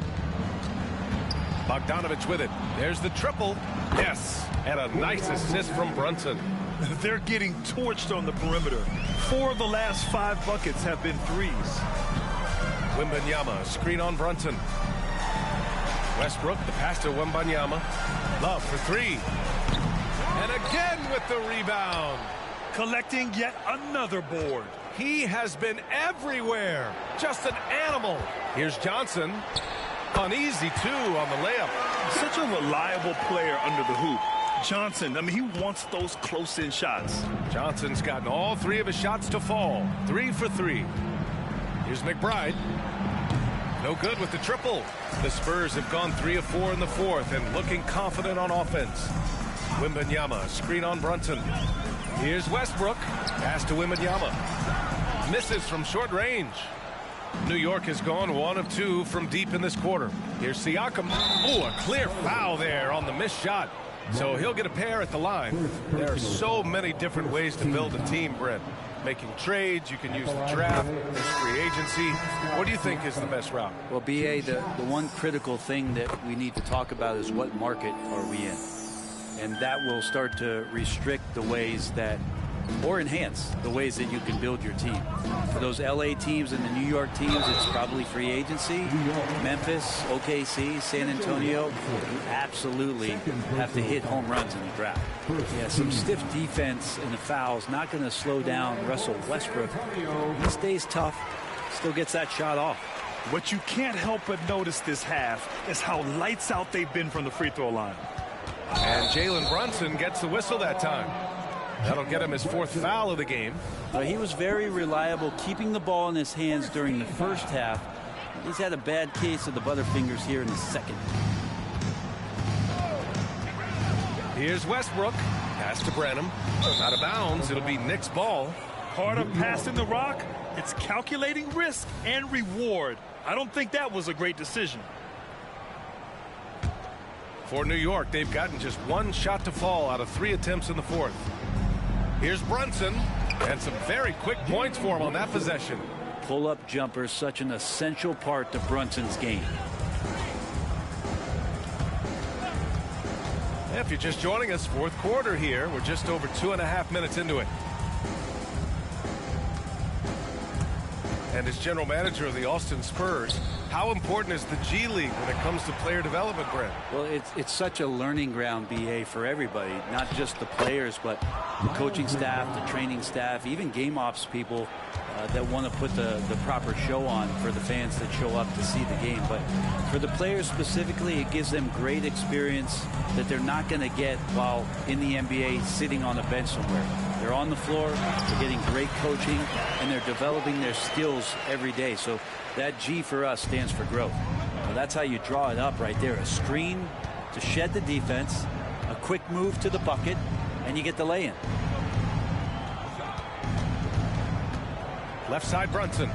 Bogdanovich with it. There's the triple. Yes. And a nice assist from Brunson. They're getting torched on the perimeter. 4 of the last 5 buckets have been threes. Wembanyama, screen on Brunson. Westbrook, the pass to Wembanyama. Love for 3. And again with the rebound. Collecting yet another board. He has been everywhere. Just an animal. Here's Johnson. Uneasy, too, on the layup. Such a reliable player under the hoop. Johnson, I mean, he wants those close-in shots. Johnson's gotten all 3 of his shots to fall. 3 for 3. Here's McBride. No good with the triple. The Spurs have gone 3 of 4 in the 4th and looking confident on offense. Wembanyama, screen on Brunson. Here's Westbrook. Pass to Wembanyama. Misses from short range. New York has gone 1 of 2 from deep in this quarter. Here's Siakam. Oh, a clear foul there on the missed shot. So he'll get a pair at the line. There are so many different ways to build a team, Brent. Making trades, you can use the draft, there's free agency. What do you think is the best route? Well, BA, the one critical thing that we need to talk about is what market are we in? And that will start to restrict the ways that, or enhance the ways that you can build your team. For those LA teams and the New York teams, it's probably free agency. Memphis, OKC, San Antonio, you absolutely have to hit home runs in the draft. Yeah, some stiff defense and the fouls not going to slow down Russell Westbrook. He stays tough, still gets that shot off. What you can't help but notice this half is how lights out they've been from the free throw line. And Jalen Brunson gets the whistle that time. That'll get him his 4th foul of the game. He was very reliable, keeping the ball in his hands during the first half. He's had a bad case of the butterfingers here in the second. Here's Westbrook. Pass to Branham. Out of bounds. It'll be Knicks' ball. Part of passing the rock, it's calculating risk and reward. I don't think that was a great decision. For New York, they've gotten just 1 shot to fall out of 3 attempts in the 4th. Here's Brunson, and some very quick points for him on that possession. Pull-up jumper, such an essential part to Brunson's game. If you're just joining us, 4th quarter here. We're just over 2.5 minutes into it. And as general manager of the Austin Spurs, how important is the G League when it comes to player development, Brent? Well, it's such a learning ground, BA, for everybody, not just the players, but the coaching staff, the training staff, even game ops people that want to put the proper show on for the fans that show up to see the game. But for the players specifically, it gives them great experience that they're not going to get while in the NBA sitting on a bench somewhere. They're on the floor, they're getting great coaching, and they're developing their skills every day. So that G for us stands for growth. Well, that's how you draw it up right there. A screen to shed the defense, a quick move to the bucket, and you get the lay-in. Left side Brunson.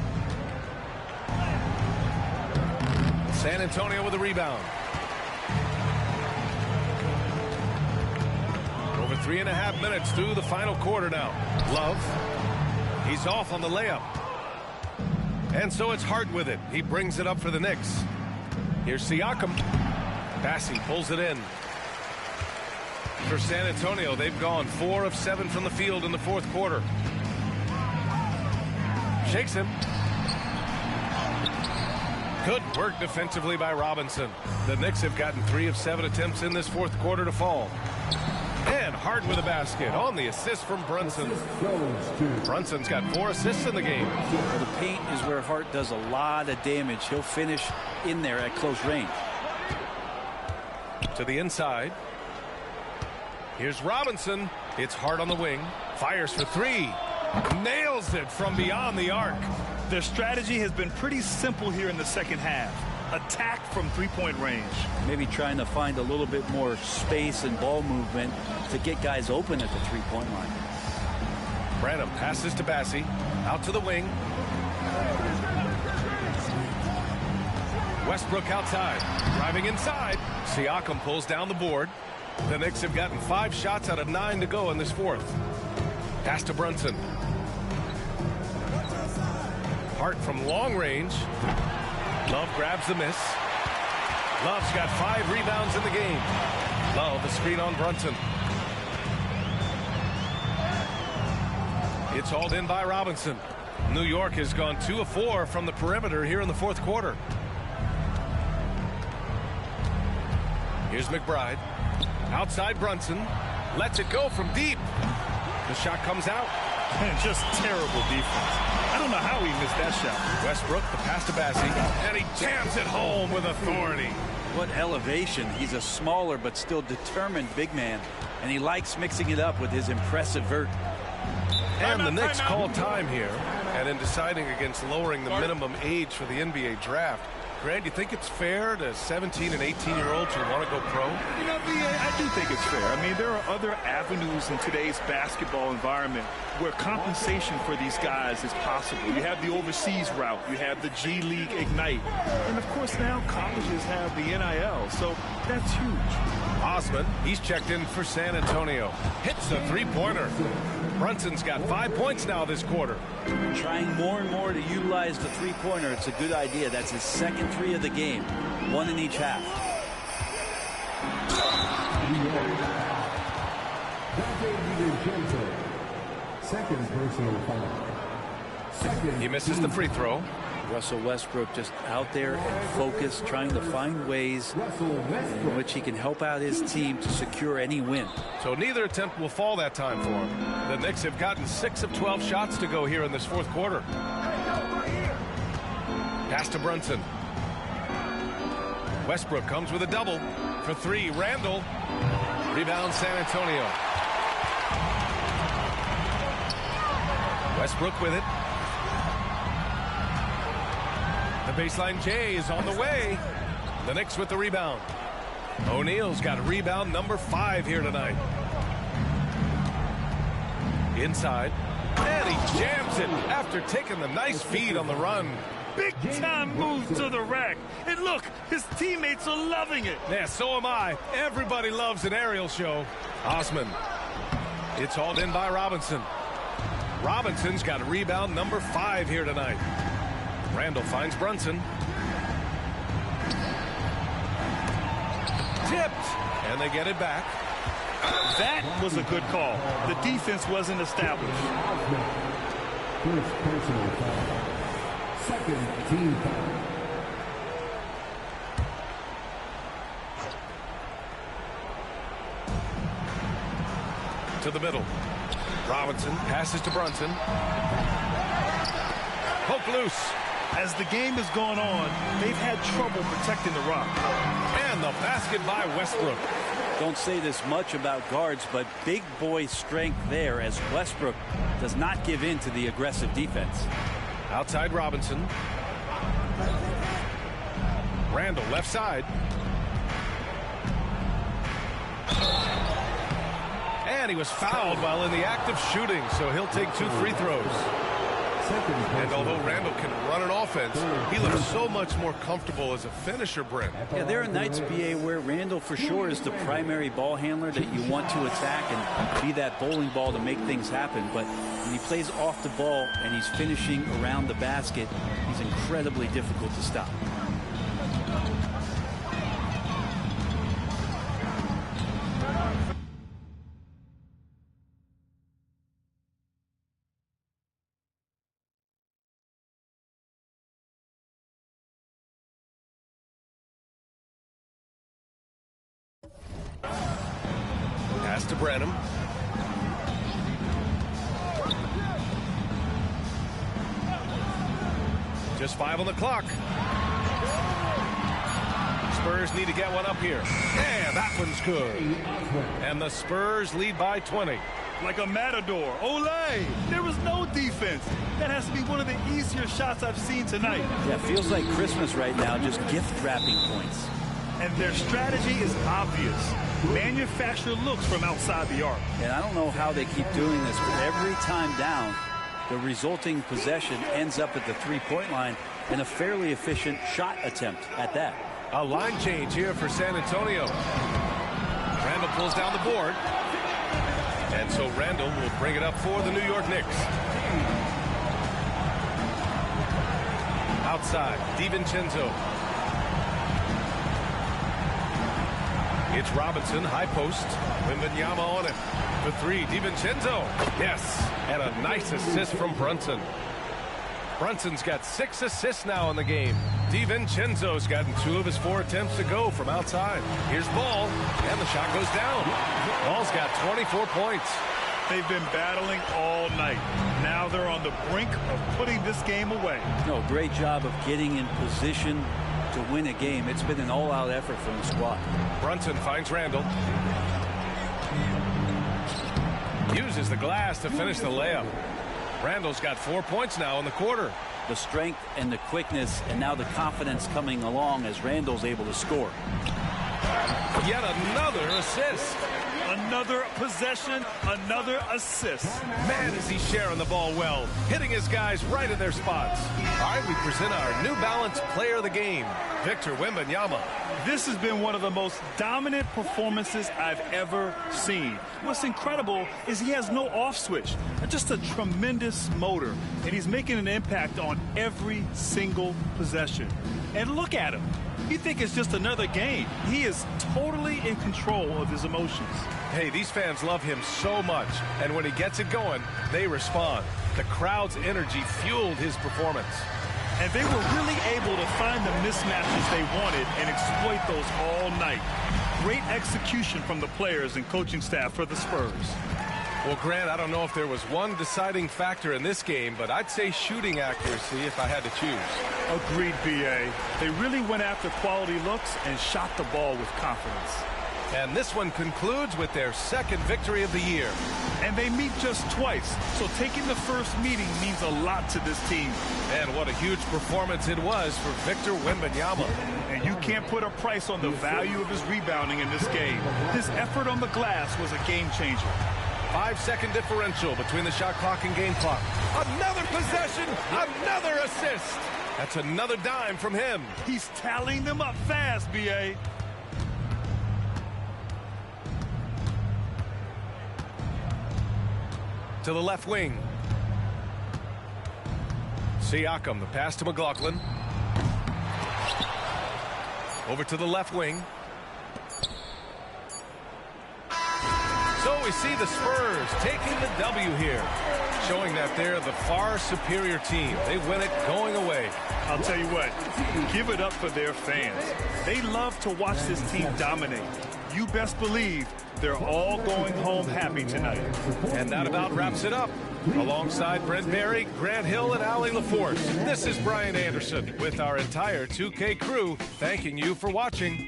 San Antonio with a rebound. Over 3.5 minutes through the final quarter now. Love. He's off on the layup. And so it's Hart with it. He brings it up for the Knicks. Here's Siakam. Bassey pulls it in. For San Antonio, they've gone 4 of 7 from the field in the 4th quarter. Shakes him. Good work defensively by Robinson. The Knicks have gotten 3 of 7 attempts in this 4th quarter to fall. And Hart with a basket on the assist from Brunson. Brunson's got 4 assists in the game. Well, the paint is where Hart does a lot of damage. He'll finish in there at close range. To the inside. Here's Robinson. It's Hart on the wing. Fires for 3. Nails it from beyond the arc. Their strategy has been pretty simple here in the second half. Attack from three-point range. Maybe trying to find a little bit more space and ball movement to get guys open at the three-point line. Branham passes to Bassey. Out to the wing. Westbrook outside. Driving inside. Siakam pulls down the board. The Knicks have gotten 5 shots out of 9 to go in this 4th. Pass to Brunson. Hart from long range. Love grabs the miss. Love's got 5 rebounds in the game. Love, a screen on Brunson. It's hauled in by Robinson. New York has gone 2 of 4 from the perimeter here in the fourth quarter. Here's McBride. Outside Brunson. Lets it go from deep. The shot comes out. And just terrible defense. I don't know how he missed that shot. Westbrook, the pass to Bassi, and he jams it home with authority. What elevation. He's a smaller but still determined big man, and he likes mixing it up with his impressive vert. And the Knicks call time here, and in deciding against lowering the minimum age for the NBA draft, Grant, you think it's fair to 17 and 18-year-olds who want to go pro? You know, I do think it's fair. I mean, there are other avenues in today's basketball environment where compensation for these guys is possible. You have the overseas route. You have the G League Ignite. And, of course, now colleges have the NIL. So that's huge. Osman, he's checked in for San Antonio. Hits a three-pointer. Brunson's got 5 points now this quarter. Trying more and more to utilize the three-pointer. It's a good idea. That's his second 3 of the game. 1 in each half. Second personal foul. He misses the free throw. Russell Westbrook just out there and focused, trying to find ways in which he can help out his team to secure any win. So neither attempt will fall that time for him. The Knicks have gotten 6 of 12 shots to go here in this fourth quarter. Pass to Brunson. Westbrook comes with a double. For 3, Randall. Rebound San Antonio. Westbrook with it. The baseline J is on the way. The Knicks with the rebound. O'Neal's got rebound number 5 here tonight. Inside. And he jams it after taking the nice feed on the run. Big time moves to the rack. And look, his teammates are loving it. Yeah, so am I. Everybody loves an aerial show. Osman. It's hauled in by Robinson. Robinson's got a rebound number 5 here tonight. Randall finds Brunson. Tipped. And they get it back. That was a good call. The defense wasn't established. First personal foul. Second team foul. To the middle. Robinson passes to Brunson. Poke loose. As the game has gone on, they've had trouble protecting the rock. And the basket by Westbrook. Don't say this much about guards, but big boy strength there as Westbrook does not give in to the aggressive defense. Outside Robinson. Randall left side. And he was fouled while in the act of shooting, so he'll take 2 free throws. And although Randall can run an offense, he looks so much more comfortable as a finisher, Brent. Yeah, there are nights, BA, where Randall for sure is the primary ball handler that you want to attack and be that bowling ball to make things happen. But when he plays off the ball and he's finishing around the basket, he's incredibly difficult to stop. Pass to Branham. Just 5 on the clock. Spurs need to get one up here. And that one's good. And the Spurs lead by 20. Like a matador. Olay! There was no defense. That has to be one of the easier shots I've seen tonight. Yeah, feels like Christmas right now, just gift wrapping points. And their strategy is obvious. Manufacture looks from outside the arc. And I don't know how they keep doing this, but every time down, the resulting possession ends up at the three-point line and a fairly efficient shot attempt at that. A line change here for San Antonio. Randall pulls down the board. And so Randall will bring it up for the New York Knicks. Outside, DiVincenzo. It's Robinson, high post. Wembanyama on it. For three, DiVincenzo. Yes, and a nice assist from Brunson. Brunson's got 6 assists now in the game. DiVincenzo's gotten 2 of his 4 attempts to go from outside. Here's Ball, and the shot goes down. Ball's got 24 points. They've been battling all night. Now they're on the brink of putting this game away. No, great job of getting in position to win a game. It's been an all-out effort from the squad. Brunson finds Randall. Uses the glass to finish the layup. Randall's got 4 points now in the quarter. The strength and the quickness, and now the confidence coming along as Randall's able to score. Yet another assist. Another possession, another assist. Man, is he sharing the ball well, hitting his guys right in their spots. All right, we present our New Balance Player of the Game, Victor Wembanyama. This has been one of the most dominant performances I've ever seen. What's incredible is he has no off switch, just a tremendous motor, and he's making an impact on every single possession. And look at him. You think it's just another game. He is totally in control of his emotions. Hey, these fans love him so much, and when he gets it going, they respond. The crowd's energy fueled his performance. And they were really able to find the mismatches they wanted and exploit those all night. Great execution from the players and coaching staff for the Spurs. Well, Grant, I don't know if there was one deciding factor in this game, but I'd say shooting accuracy if I had to choose. Agreed, B.A. They really went after quality looks and shot the ball with confidence. And this one concludes with their second victory of the year. And they meet just twice, so taking the first meeting means a lot to this team. And what a huge performance it was for Victor Wembanyama. And you can't put a price on the value of his rebounding in this game. His effort on the glass was a game changer. 5-second differential between the shot clock and game clock. Another possession, another assist. That's another dime from him. He's tallying them up fast, B.A. To the left wing. Siakam, the pass to McLaughlin. Over to the left wing. So we see the Spurs taking the W here, showing that they're the far superior team. They win it going away. I'll tell you what, give it up for their fans. They love to watch this team dominate. You best believe they're all going home happy tonight. And that about wraps it up. Alongside Brent Barry, Grant Hill, and Allie LaForce, this is Brian Anderson with our entire 2K crew thanking you for watching.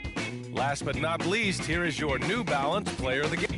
Last but not least, here is your New Balance Player of the Game.